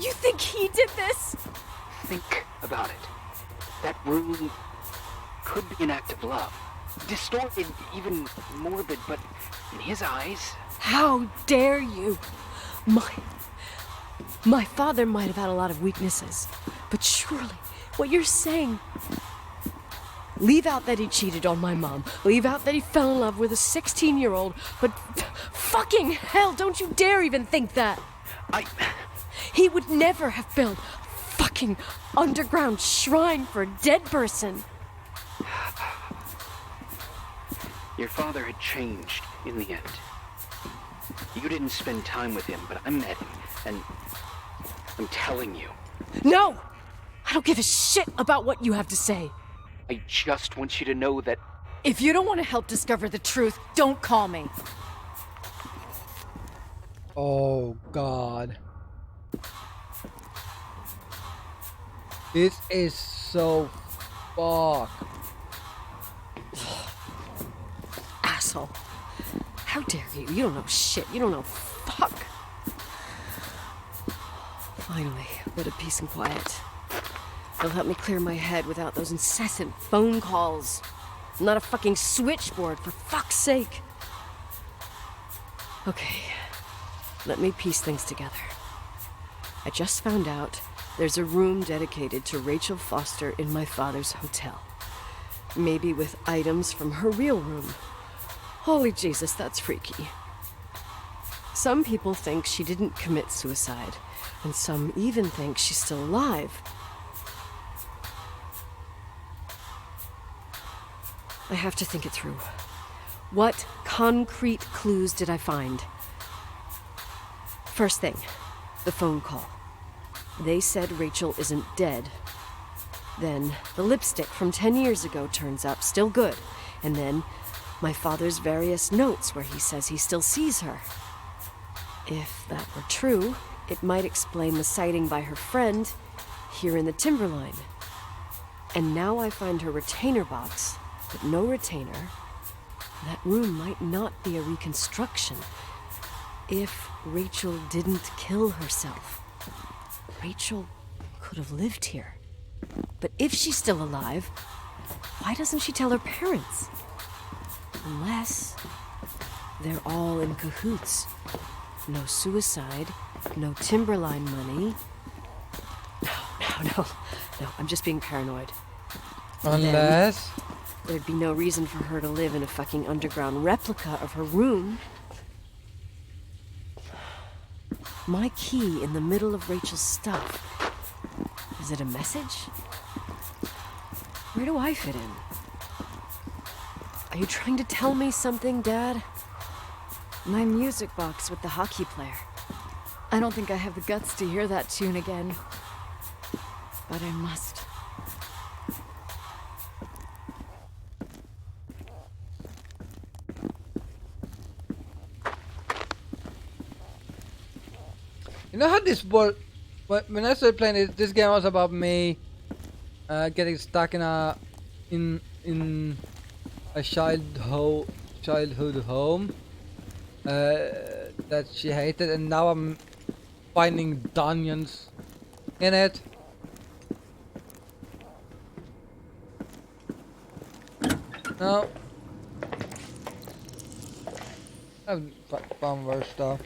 You think he did this? Think about it. That room could be an act of love. Distorted, even morbid, but in his eyes... How dare you? My father might have had a lot of weaknesses, but surely what you're saying... Leave out that he cheated on my mom. Leave out that he fell in love with a 16-year-old, but fucking hell, don't you dare even think that! He would never have built a fucking underground shrine for a dead person. Your father had changed in the end. You didn't spend time with him, but I met him, and I'm telling you. No! I don't give a shit about what you have to say. I just want you to know that... If you don't want to help discover the truth, don't call me. Oh God. This is so fucked. Asshole. How dare you? You don't know shit. You don't know fuck. Finally, a bit of peace and quiet. It'll help me clear my head without those incessant phone calls. I'm not a fucking switchboard, for fuck's sake. Okay, let me piece things together. I just found out there's a room dedicated to Rachel Foster in my father's hotel. Maybe with items from her real room. Holy Jesus, that's freaky. Some people think she didn't commit suicide, and some even think she's still alive. I have to think it through. What concrete clues did I find? First thing, the phone call. They said Rachel isn't dead. Then the lipstick from 10 years ago turns up, still good. And then my father's various notes where he says he still sees her. If that were true, it might explain the sighting by her friend here in the Timberline. And now I find her retainer box, but no retainer. That room might not be a reconstruction. If Rachel didn't kill herself, Rachel could have lived here. But if she's still alive, why doesn't she tell her parents? Unless they're all in cahoots. No suicide, no Timberline money. No, I'm just being paranoid. Unless... There'd be no reason for her to live in a fucking underground replica of her room. My key in the middle of Rachel's stuff. Is it a message? Where do I fit in? Are you trying to tell me something, Dad? My music box with the hockey player. I don't think I have the guts to hear that tune again. But I must. You know how this was, when I started playing it, this game was about me getting stuck in a childhood home that she hated, and now I'm finding dungeons in it. No. I've found worse stuff.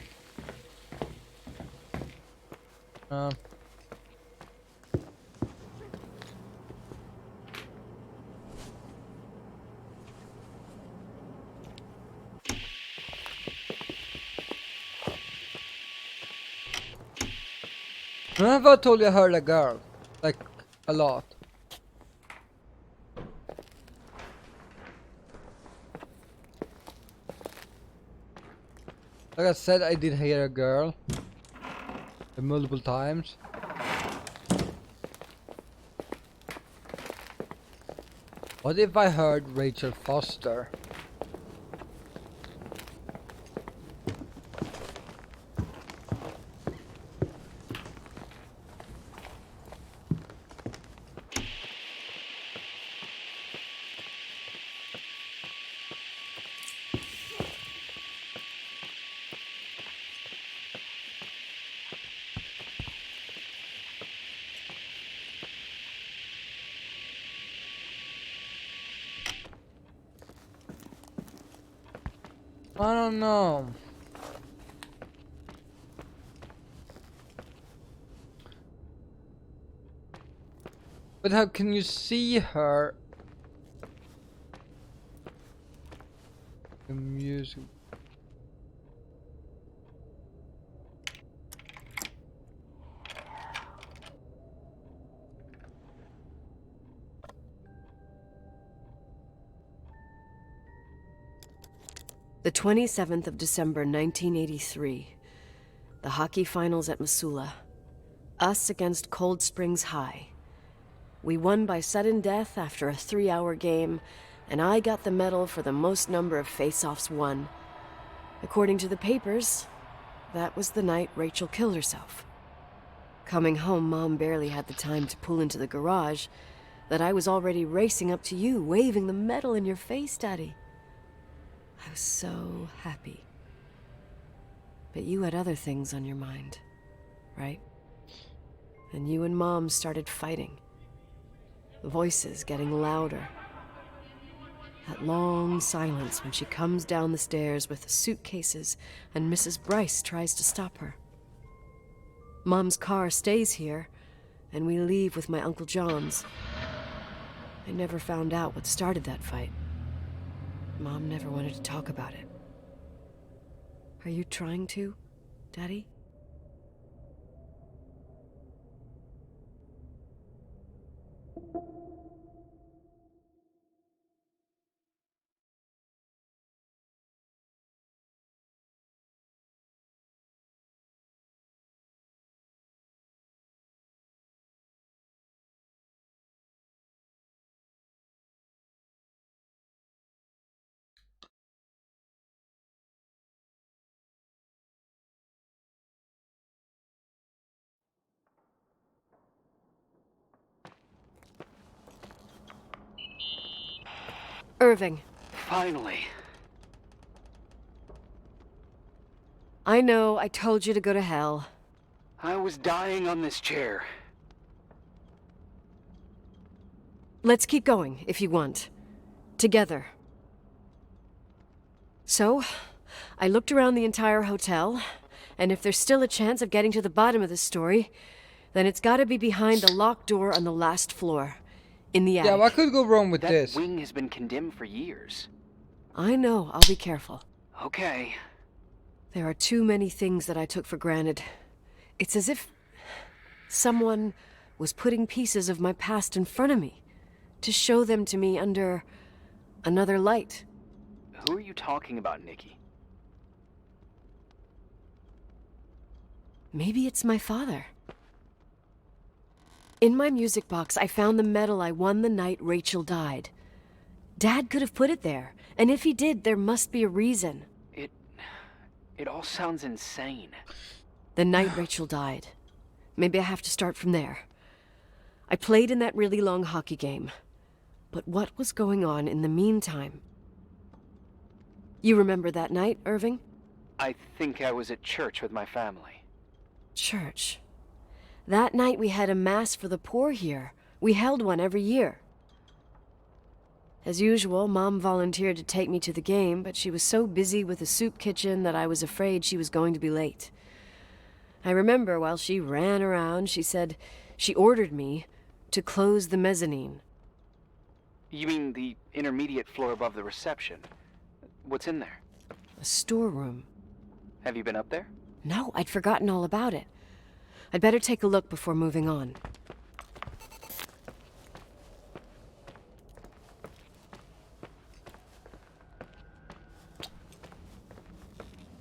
Remember I told you I heard a girl? Like, a lot. Like I said, I did hear a girl. Multiple times. What if I heard Rachel Foster? I don't know. But how can you see her? The music. The 27th of December, 1983. The hockey finals at Missoula. Us against Cold Springs High. We won by sudden death after a 3-hour game, and I got the medal for the most number of face-offs won. According to the papers, that was the night Rachel killed herself. Coming home, Mom barely had the time to pull into the garage that I was already racing up to you, waving the medal in your face, Daddy. I was so happy. But you had other things on your mind, right? And you and Mom started fighting. The voices getting louder. That long silence when she comes down the stairs with the suitcases and Mrs. Bryce tries to stop her. Mom's car stays here, and we leave with my Uncle John's. I never found out what started that fight. Mom never wanted to talk about it. Are you trying to, Daddy? Irving. Finally. I know, I told you to go to hell. I was dying on this chair. Let's keep going, if you want. Together. So, I looked around the entire hotel, and if there's still a chance of getting to the bottom of this story, then it's gotta be behind the locked door on the last floor. In the attic. Yeah, what could go wrong with That this? wing has been condemned for years. I know, I'll be careful. Okay. There are too many things that I took for granted. It's as if someone was putting pieces of my past in front of me to show them to me under another light. Who are you talking about, Nikki? Maybe it's my father. In my music box, I found the medal I won the night Rachel died. Dad could have put it there, and if he did, there must be a reason. It all sounds insane. The night Rachel died. Maybe I have to start from there. I played in that really long hockey game. But what was going on in the meantime? You remember that night, Irving? I think I was at church with my family. Church. That night we had a mass for the poor here. We held one every year. As usual, Mom volunteered to take me to the game, but she was so busy with the soup kitchen that I was afraid she was going to be late. I remember while she ran around, she said she ordered me to close the mezzanine. You mean the intermediate floor above the reception? What's in there? A storeroom. Have you been up there? No, I'd forgotten all about it. I'd better take a look before moving on.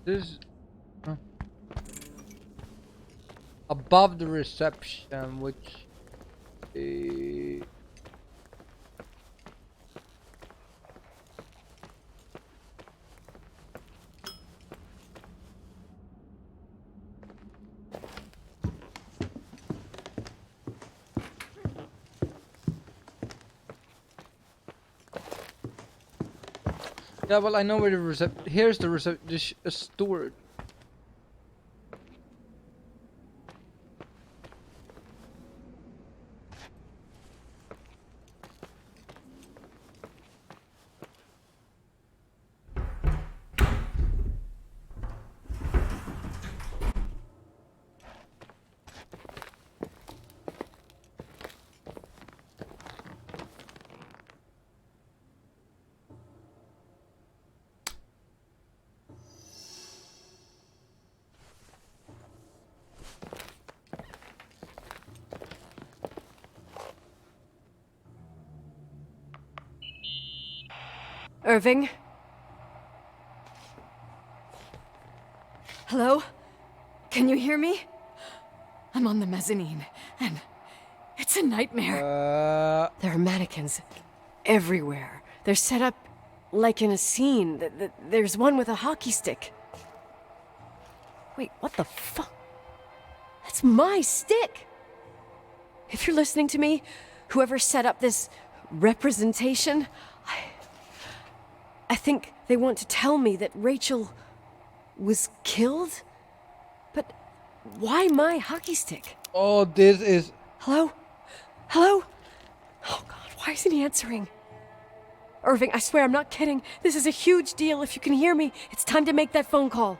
This above the reception, which yeah, well, I know where the here's the store. Irving? Hello? Can you hear me? I'm on the mezzanine, and it's a nightmare. There are mannequins everywhere. They're set up like in a scene. There's one with a hockey stick. Wait, what the fuck? That's my stick! If you're listening to me, whoever set up this representation, I think they want to tell me that Rachel was killed? But why my hockey stick? Oh, this is... Hello? Hello? Oh God, why isn't he answering? Irving, I swear I'm not kidding. This is a huge deal. If you can hear me, it's time to make that phone call.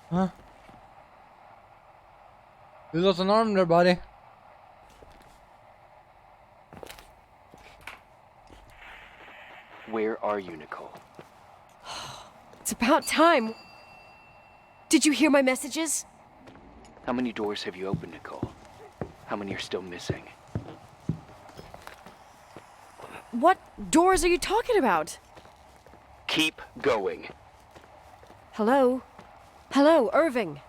Huh? You lost an arm there, buddy. Where are you, Nicole? It's about time. Did you hear my messages? How many doors have you opened, Nicole? How many are still missing? What doors are you talking about? Keep going. Hello? Hello, Irving.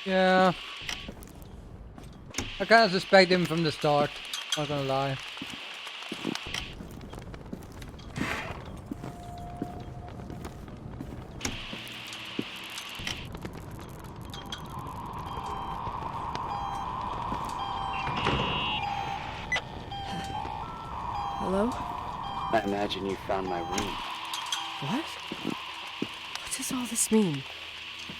Yeah. I kind of suspect him from the start. Not gonna lie. Hello? I imagine you found my room. What? What does all this mean?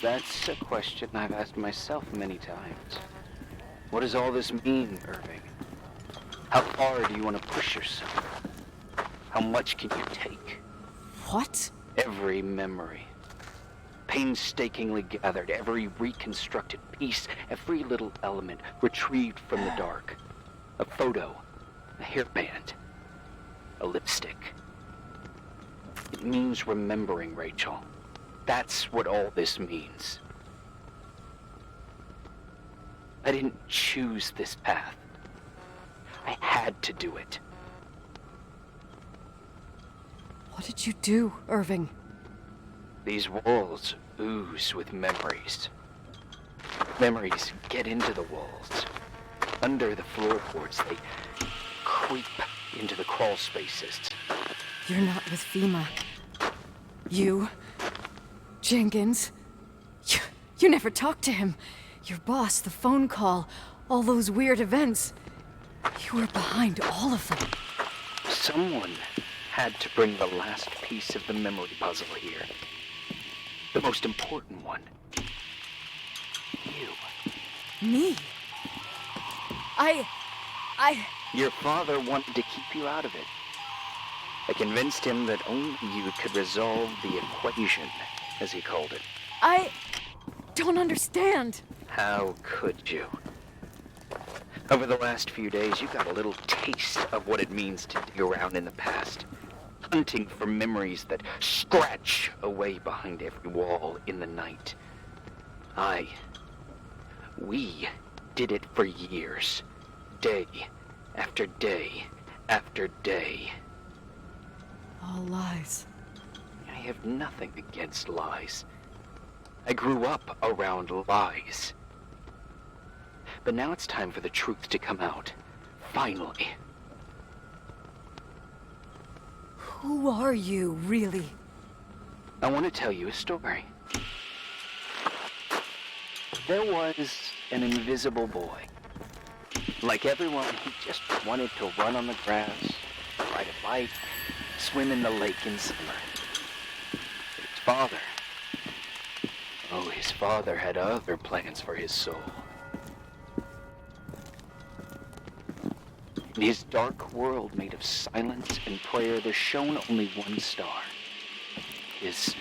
That's a question I've asked myself many times. What does all this mean, Irving? How far do you want to push yourself? How much can you take? What? Every memory. Painstakingly gathered, every reconstructed piece, every little element retrieved from the dark. A photo, a hairband, a lipstick. It means remembering, Rachel. That's what all this means. I didn't choose this path. I had to do it. What did you do, Irving? These walls ooze with memories. Memories get into the walls. Under the floorboards, they creep into the crawl spaces. You're not with FEMA. You... Jenkins... You never talked to him. Your boss, the phone call, all those weird events. You were behind all of them. Someone had to bring the last piece of the memory puzzle here. The most important one. You. Me? Your father wanted to keep you out of it. I convinced him that only you could resolve the equation, as he called it. I don't understand. How could you? Over the last few days, you got a little taste of what it means to dig around in the past. Hunting for memories that scratch away behind every wall in the night. We did it for years. Day after day after day. All lies. I have nothing against lies. I grew up around lies. But now it's time for the truth to come out. Finally. Who are you, really? I want to tell you a story. There was an invisible boy. Like everyone, he just wanted to run on the grass, ride a bike, swim in the lake in summer. But his father had other plans for his soul. In his dark world made of silence and prayer, there shone only one star. His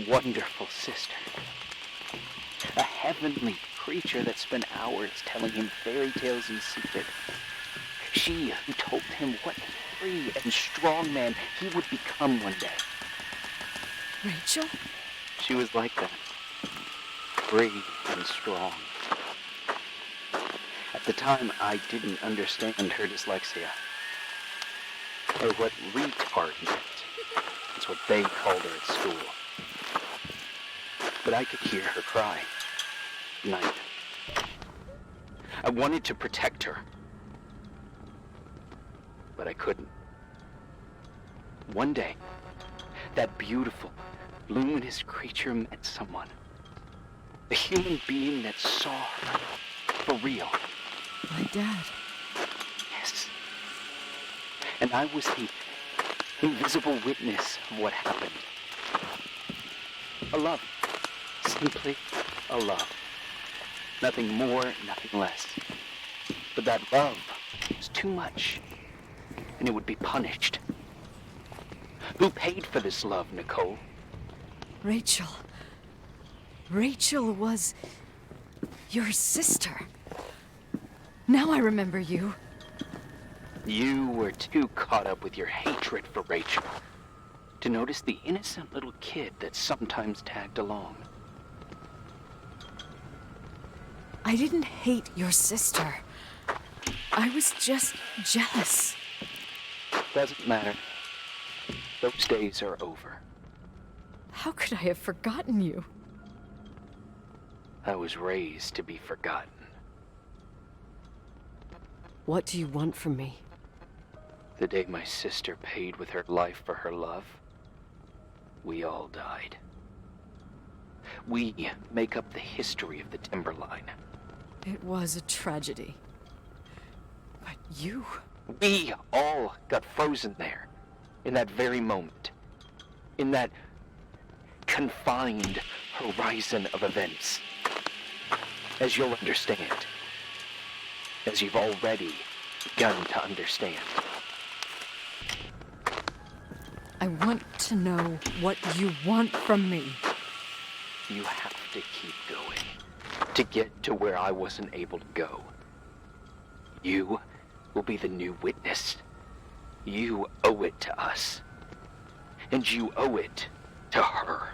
wonderful sister. A heavenly creature that spent hours telling him fairy tales in secret. She who told him what a free and strong man he would become one day. Rachel? She was like that. Free and strong. At the time, I didn't understand her dyslexia. Or what retard meant. That's what they called her at school. But I could hear her cry. Night. I wanted to protect her. But I couldn't. One day, that beautiful, luminous creature met someone. A human being that saw her. For real. My dad. Yes. And I was the invisible witness of what happened. A love. Simply a love. Nothing more, nothing less. But that love was too much, and it would be punished. Who paid for this love, Nicole? Rachel. Rachel was your sister. Now I remember you. You were too caught up with your hatred for Rachel to notice the innocent little kid that sometimes tagged along. I didn't hate your sister. I was just jealous. Doesn't matter. Those days are over. How could I have forgotten you? I was raised to be forgotten. What do you want from me? The day my sister paid with her life for her love, we all died. We make up the history of the Timberline. It was a tragedy. But you... We all got frozen there, in that very moment. In that confined horizon of events. As you'll understand. As you've already begun to understand. I want to know what you want from me. You have to keep going. To get to where I wasn't able to go. You will be the new witness. You owe it to us. And you owe it to her.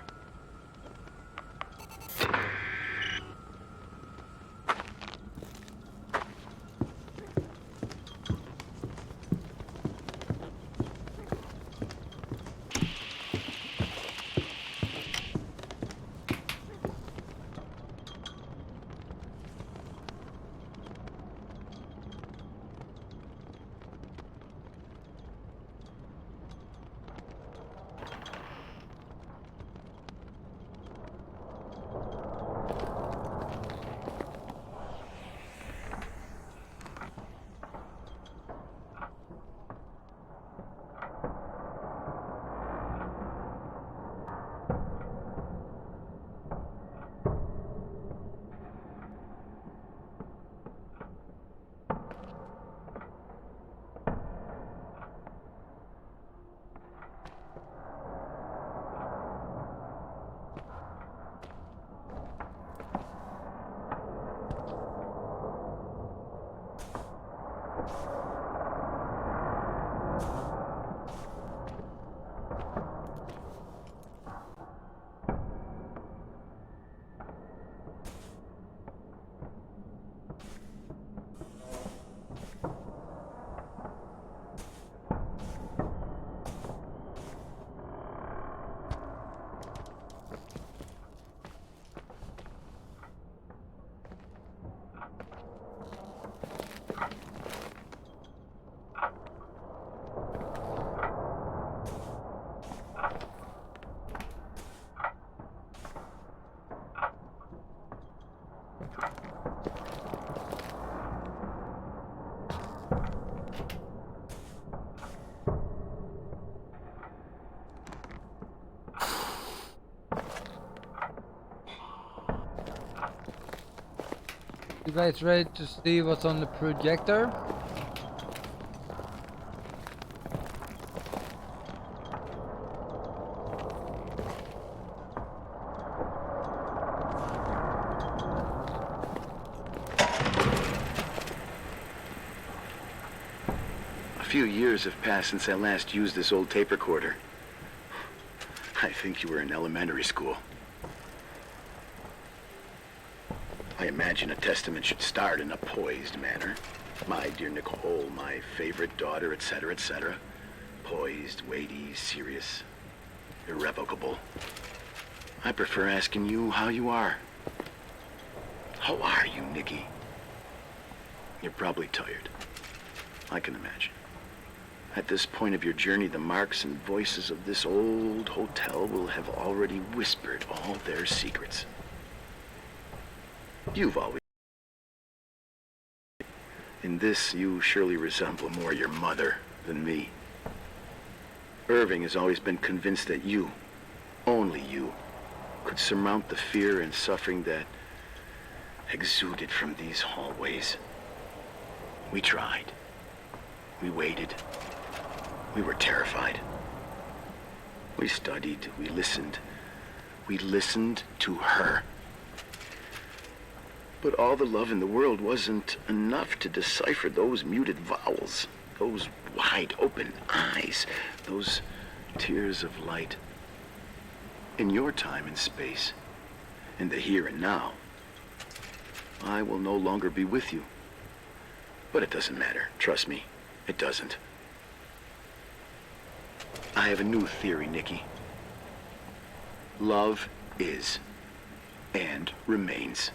You guys ready to see what's on the projector? A few years have passed since I last used this old tape recorder. I think you were in elementary school. I imagine a testament should start in a poised manner. My dear Nicole, my favorite daughter, etc., etc. Poised, weighty, serious, irrevocable. I prefer asking you how you are. How are you, Nikki? You're probably tired. I can imagine. At this point of your journey, the marks and voices of this old hotel will have already whispered all their secrets. You've always... In this, you surely resemble more your mother than me. Irving has always been convinced that you, only you, could surmount the fear and suffering that exuded from these hallways. We tried. We waited. We were terrified. We studied. We listened. We listened to her. But all the love in the world wasn't enough to decipher those muted vowels, those wide open eyes, those tears of light. In your time and space, in the here and now, I will no longer be with you. But it doesn't matter. Trust me, it doesn't. I have a new theory, Nikki. Love is and remains.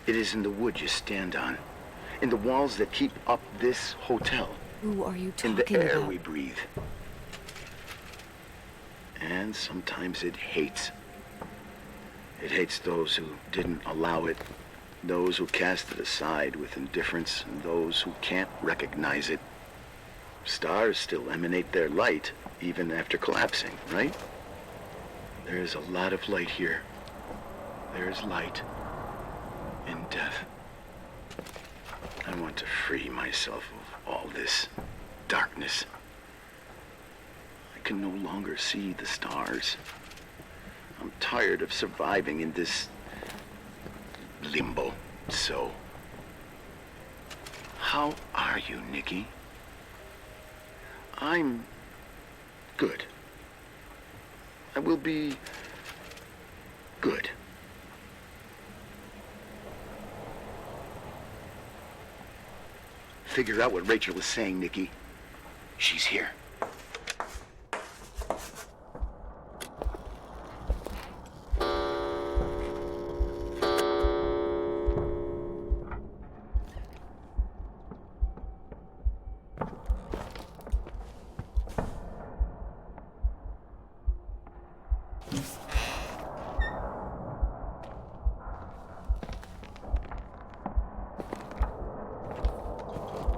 It is in the wood you stand on, in the walls that keep up this hotel, Who are you talking in the air about? we breathe. And sometimes it hates. It hates those who didn't allow it, those who cast it aside with indifference, and those who can't recognize it. Stars still emanate their light, even after collapsing, right? There is a lot of light here. There is light in death. I want to free myself of all this darkness. I can no longer see the stars. I'm tired of surviving in this limbo. So, how are you, Nikki? I'm good. I will be good. Figure out what Rachel is saying, Nikki. She's here.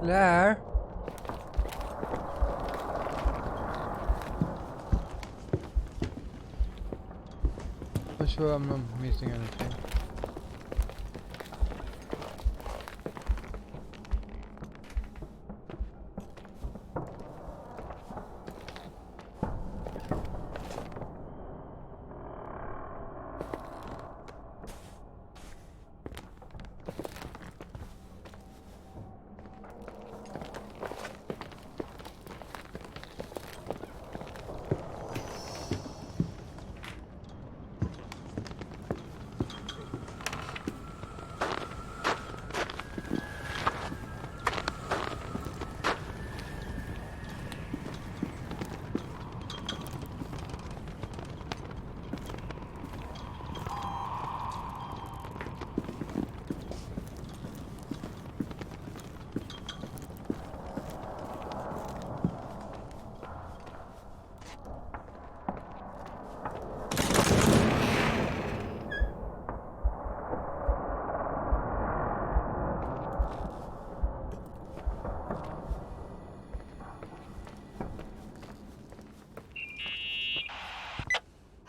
Claire? For sure I'm not missing anything.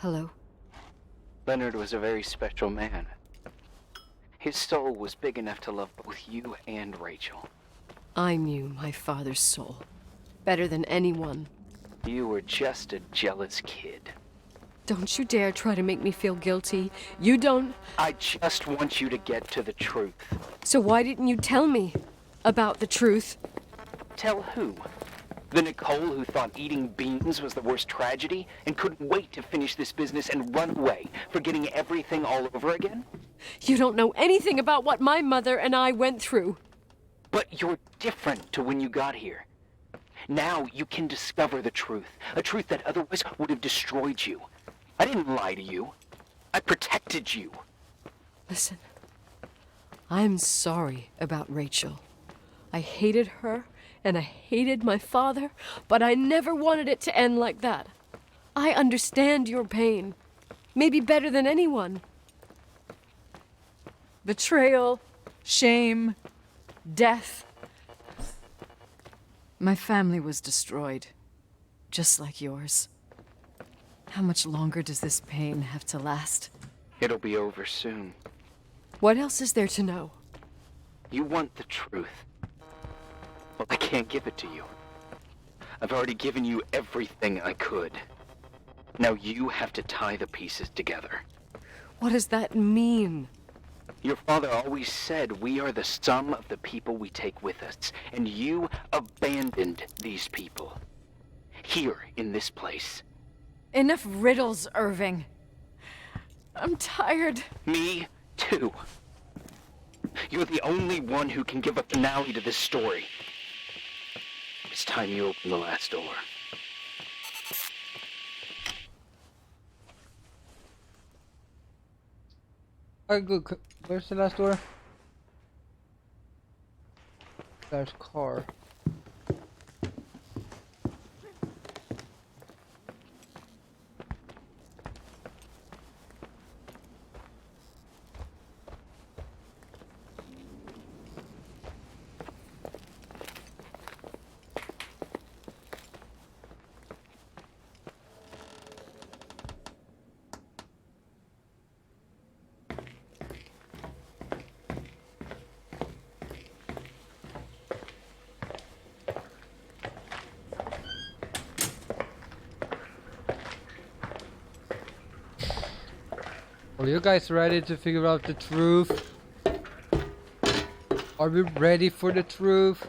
Hello? Leonard was a very special man. His soul was big enough to love both you and Rachel. I knew my father's soul better than anyone. You were just a jealous kid. Don't you dare try to make me feel guilty. You don't... I just want you to get to the truth. So why didn't you tell me about the truth? Tell who? The Nicole who thought eating beans was the worst tragedy and couldn't wait to finish this business and run away, forgetting everything all over again? You don't know anything about what my mother and I went through. But you're different to when you got here. Now you can discover the truth, a truth that otherwise would have destroyed you. I didn't lie to you. I protected you. Listen, I'm sorry about Rachel. I hated her, and I hated my father, but I never wanted it to end like that. I understand your pain, maybe better than anyone. Betrayal, shame, death. My family was destroyed, just like yours. How much longer does this pain have to last? It'll be over soon. What else is there to know? You want the truth. Well, I can't give it to you. I've already given you everything I could. Now you have to tie the pieces together. What does that mean? Your father always said we are the sum of the people we take with us, and you abandoned these people. Here, in this place. Enough riddles, Irving. I'm tired. Me, too. You're the only one who can give a finale to this story. It's time you open the last door. Alright, good. Where's the last door? There's car. Are you guys ready to figure out the truth? Are we ready for the truth?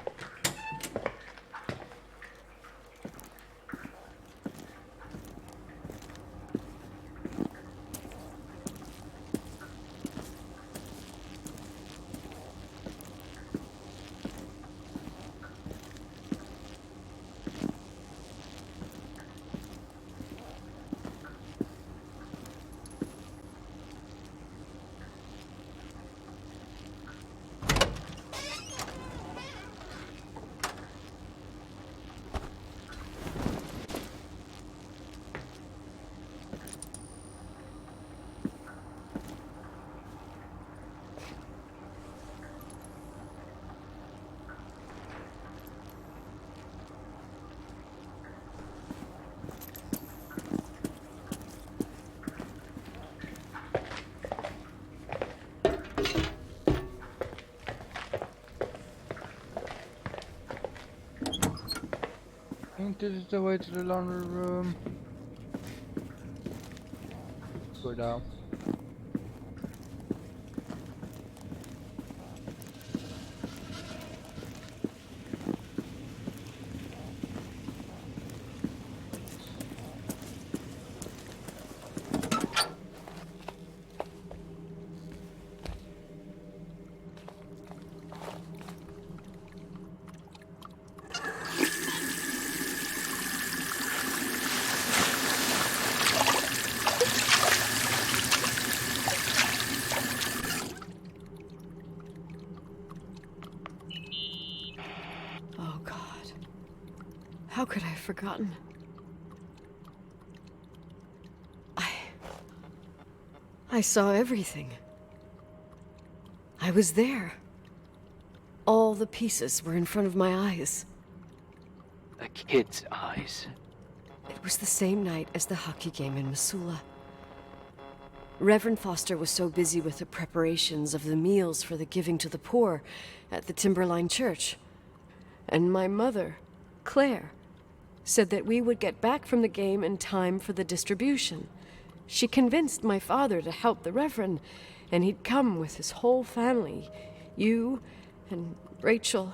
I think this is the way to the laundry room. Go down. Oh, God. How could I have forgotten? I saw everything. I was there. All the pieces were in front of my eyes. A kid's eyes. It was the same night as the hockey game in Missoula. Reverend Foster was so busy with the preparations of the meals for the giving to the poor at the Timberline Church. And my mother, Claire, said that we would get back from the game in time for the distribution. She convinced my father to help the Reverend, and he'd come with his whole family. You and Rachel.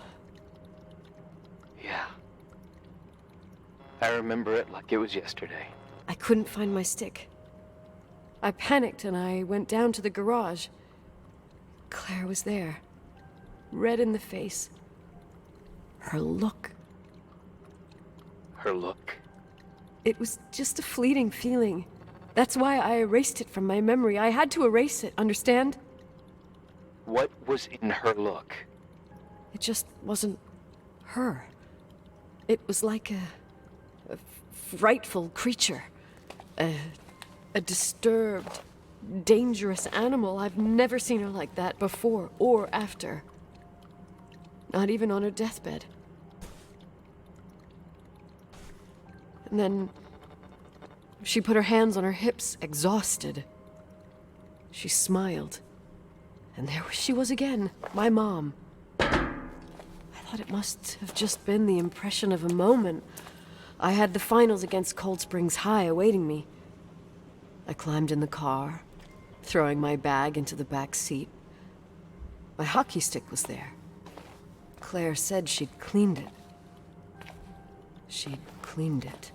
Yeah. I remember it like it was yesterday. I couldn't find my stick. I panicked and I went down to the garage. Claire was there, red in the face. Her look. Her look? It was just a fleeting feeling. That's why I erased it from my memory. I had to erase it, understand? What was in her look? It just wasn't her. It was like a frightful creature. A disturbed, dangerous animal. I've never seen her like that before or after. Not even on her deathbed. And then she put her hands on her hips, exhausted. She smiled. And there she was again, my mom. I thought it must have just been the impression of a moment. I had the finals against Cold Springs High awaiting me. I climbed in the car, throwing my bag into the back seat. My hockey stick was there. Claire said she'd cleaned it. She'd cleaned it.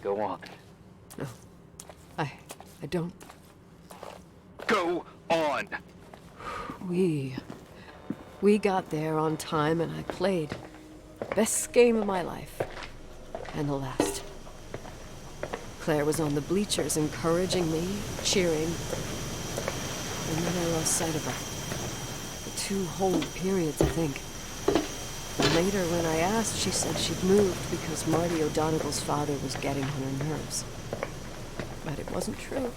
Go on. No, I don't. Go on! We got there on time and I played. Best game of my life. And the last. Claire was on the bleachers encouraging me, cheering. And then I lost sight of her. For 2 whole periods, I think. And later, when I asked, she said she'd moved because Marty O'Donegal's father was getting on her nerves. But it wasn't true.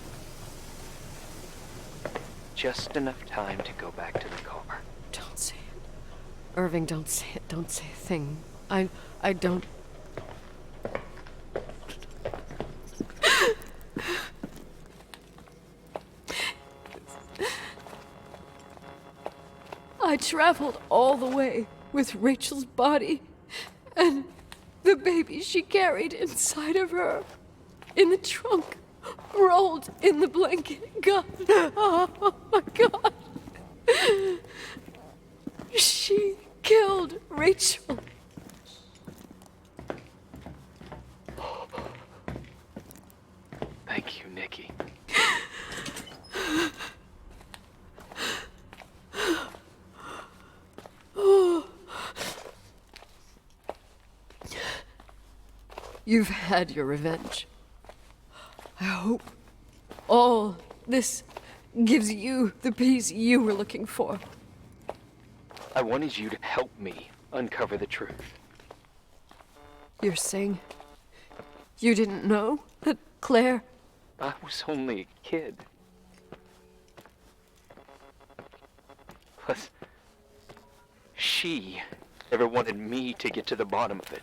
Just enough time to go back to the car. Don't say it. Irving, don't say it. Don't say a thing. I don't... I traveled all the way with Rachel's body and the baby she carried inside of her in the trunk, rolled in the blanket. God, oh my God. She killed Rachel. Thank you, Nikki. You've had your revenge. I hope all this gives you the peace you were looking for. I wanted you to help me uncover the truth. You're saying you didn't know that Claire... I was only a kid. Plus, she never wanted me to get to the bottom of it.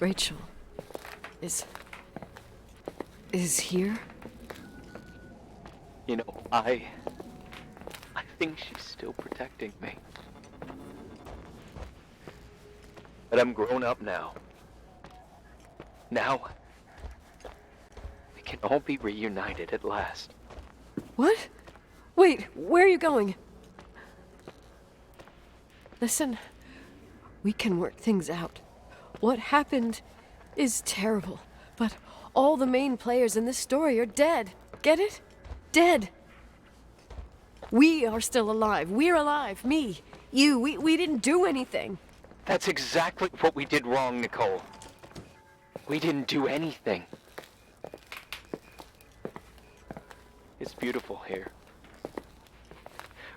Rachel is here? You know, I think she's still protecting me. But I'm grown up now. Now, we can all be reunited at last. What? Wait, where are you going? Listen, we can work things out. What happened is terrible, but all the main players in this story are dead. Get it? Dead. We are still alive. We're alive. Me, you, we didn't do anything. That's exactly what we did wrong, Nicole. We didn't do anything. It's beautiful here.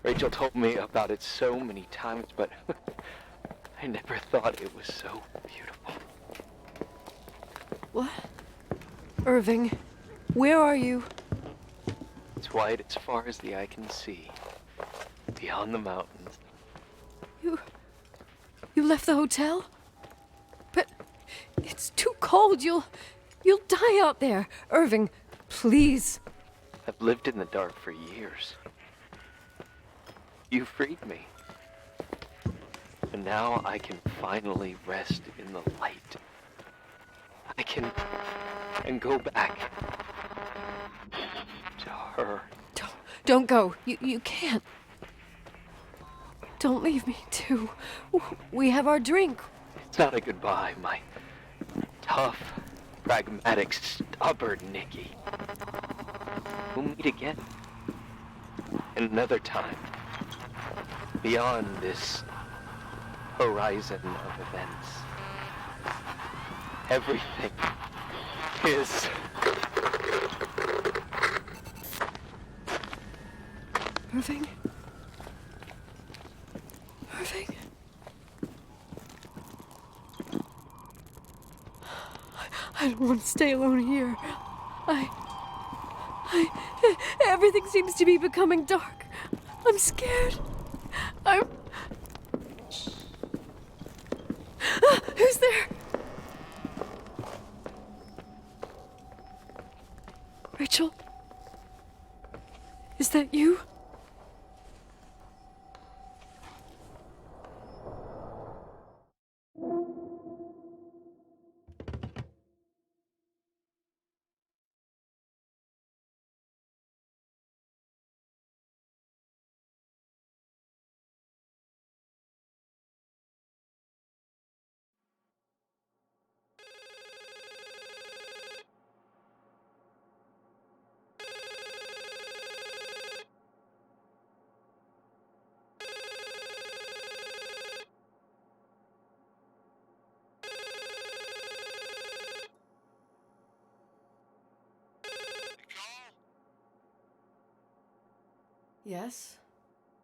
Rachel told me about it so many times, but I never thought it was so beautiful. What? Irving, where are you? It's white as far as the eye can see, beyond the mountains. You left the hotel? But it's too cold. You'll You'll die out there. Irving, please. I've lived in the dark for years. You freed me. And now I can finally rest in the light. I can go back to her. Don't go. You can't. Don't leave me, too. We have our drink. It's not a goodbye, my tough, pragmatic, stubborn Nikki. We'll meet again. Another time. Beyond this horizon of events. Everything is... Irving? Irving? I don't want to stay alone here. Everything seems to be becoming dark. I'm scared. Who's there? Rachel? Is that you? Yes?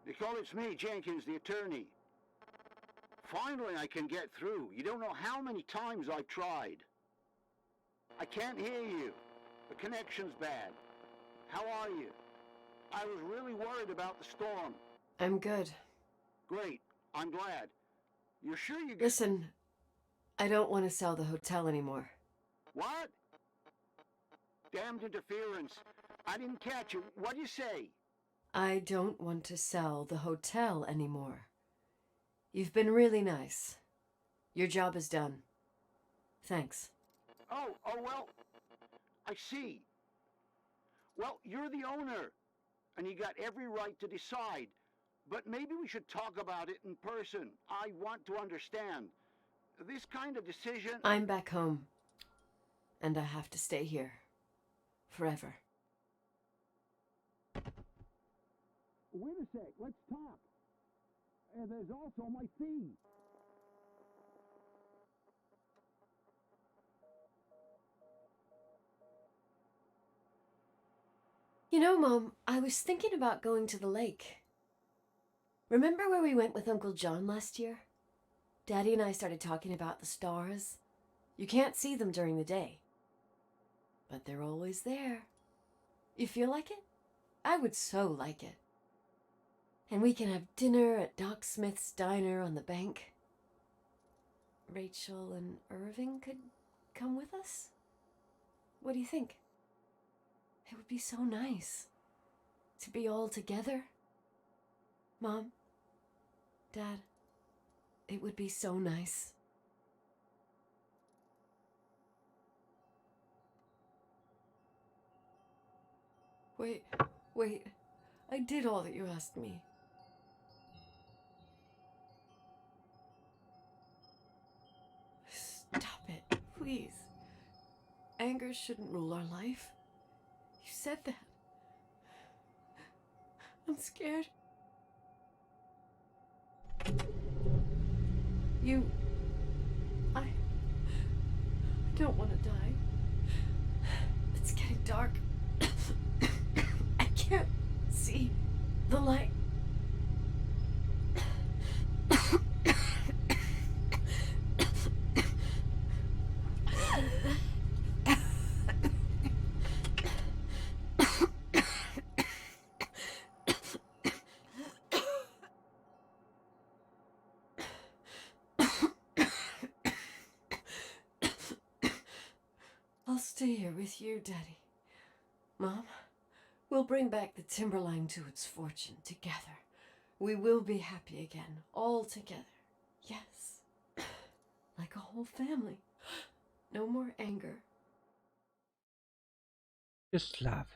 Nicole, it's me, Jenkins, the attorney. Finally, I can get through. You don't know how many times I've tried. I can't hear you. The connection's bad. How are you? I was really worried about the storm. I'm good. Great. I'm glad. You're sure you... Listen, I don't want to sell the hotel anymore. What? Damned interference. I didn't catch you. What'd you say? I don't want to sell the hotel anymore. You've been really nice. Your job is done. Thanks. Oh, well, I see. Well, you're the owner, and you got every right to decide. But maybe we should talk about it in person. I want to understand. This kind of decision... I'm back home, and I have to stay here. Forever. Wait a sec, let's talk. There's also my fee. You know, Mom, I was thinking about going to the lake. Remember where we went with Uncle John last year? Daddy and I started talking about the stars. You can't see them during the day, but they're always there. You feel like it? I would so like it. And we can have dinner at Doc Smith's diner on the bank. Rachel and Irving could come with us? What do you think? It would be so nice to be all together. Mom, Dad, it would be so nice. Wait, I did all that you asked me. Stop it, please. Anger shouldn't rule our life. You said that. I'm scared. I don't want to die. It's getting dark. I can't see the light. I'll stay here with you, Daddy. Mom, we'll bring back the Timberline to its fortune together. We will be happy again, all together. Yes. Like a whole family. No more anger. Just love.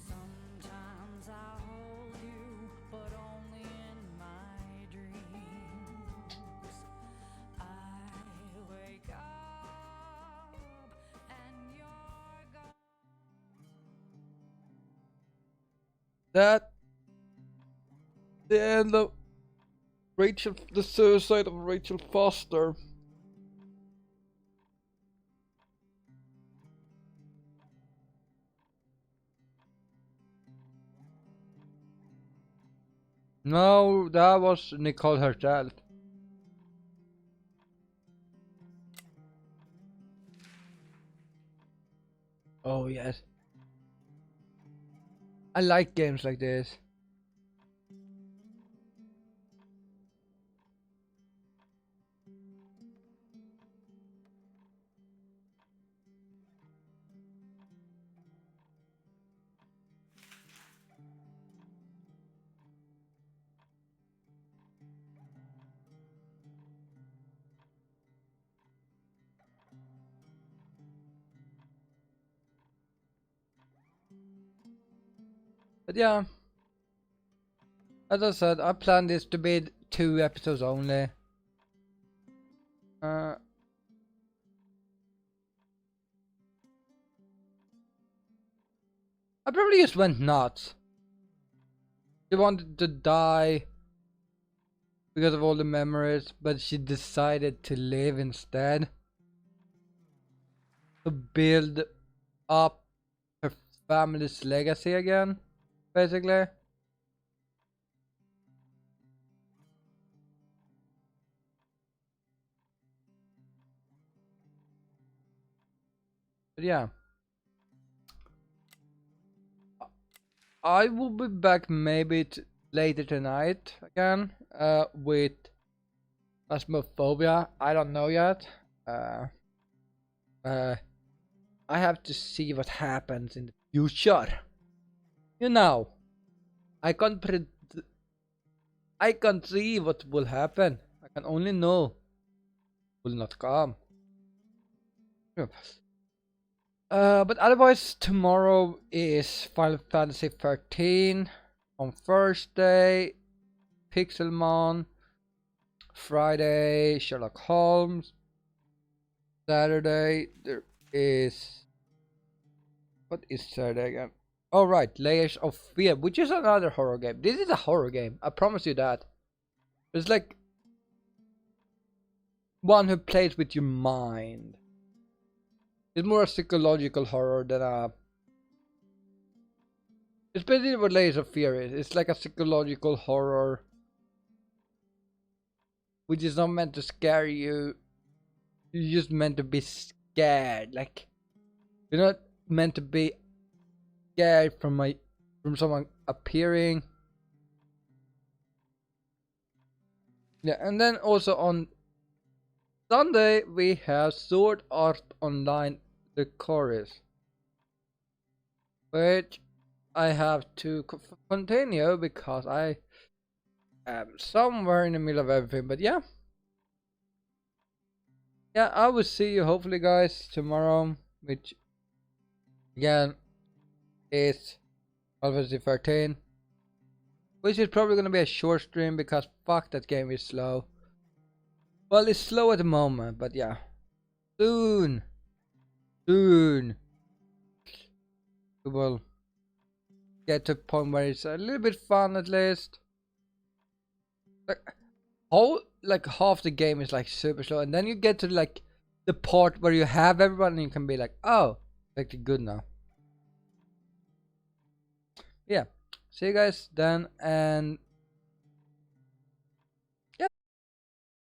Sometimes I hold you, but only in my dreams. I wake up and you're gone. That the end of Rachel, the suicide of Rachel Foster. No, that was Nicole herself. Oh yes. I like games like this. But yeah, as I said, I plan this to be 2 episodes only. I probably just went nuts. She wanted to die because of all the memories, but she decided to live instead. To build up her family's legacy again, basically. But yeah. I will be back maybe later tonight again with Phasmophobia. I don't know yet. I have to see what happens in the future. You know, I can't I can't see what will happen. I can only know will not come. Yeah. But otherwise, tomorrow is Final Fantasy 13. On Thursday, Pixelmon. Friday, Sherlock Holmes. Saturday, there is... What is Saturday again? Oh right, Layers of Fear, which is another horror game. This is a horror game, I promise you that. It's like... one who plays with your mind. It's more a psychological horror than a... It's basically what Layers of Fear is. It's like a psychological horror. Which is not meant to scare you. You're just meant to be scared. Like, you're not meant to be scared from someone appearing. Yeah, and then also on Sunday we have Sword Art Online the chorus, which I have to continue because I am somewhere in the middle of everything. But yeah, I will see you hopefully guys tomorrow, which again is Final Fantasy 13, which is probably gonna be a short stream because fuck, that game is slow. Well, it's slow at the moment, but yeah, soon we will get to a point where it's a little bit fun at least. Like half the game is like super slow, and then you get to like the part where you have everyone and you can be like, oh, like good now. Yeah, see you guys then, and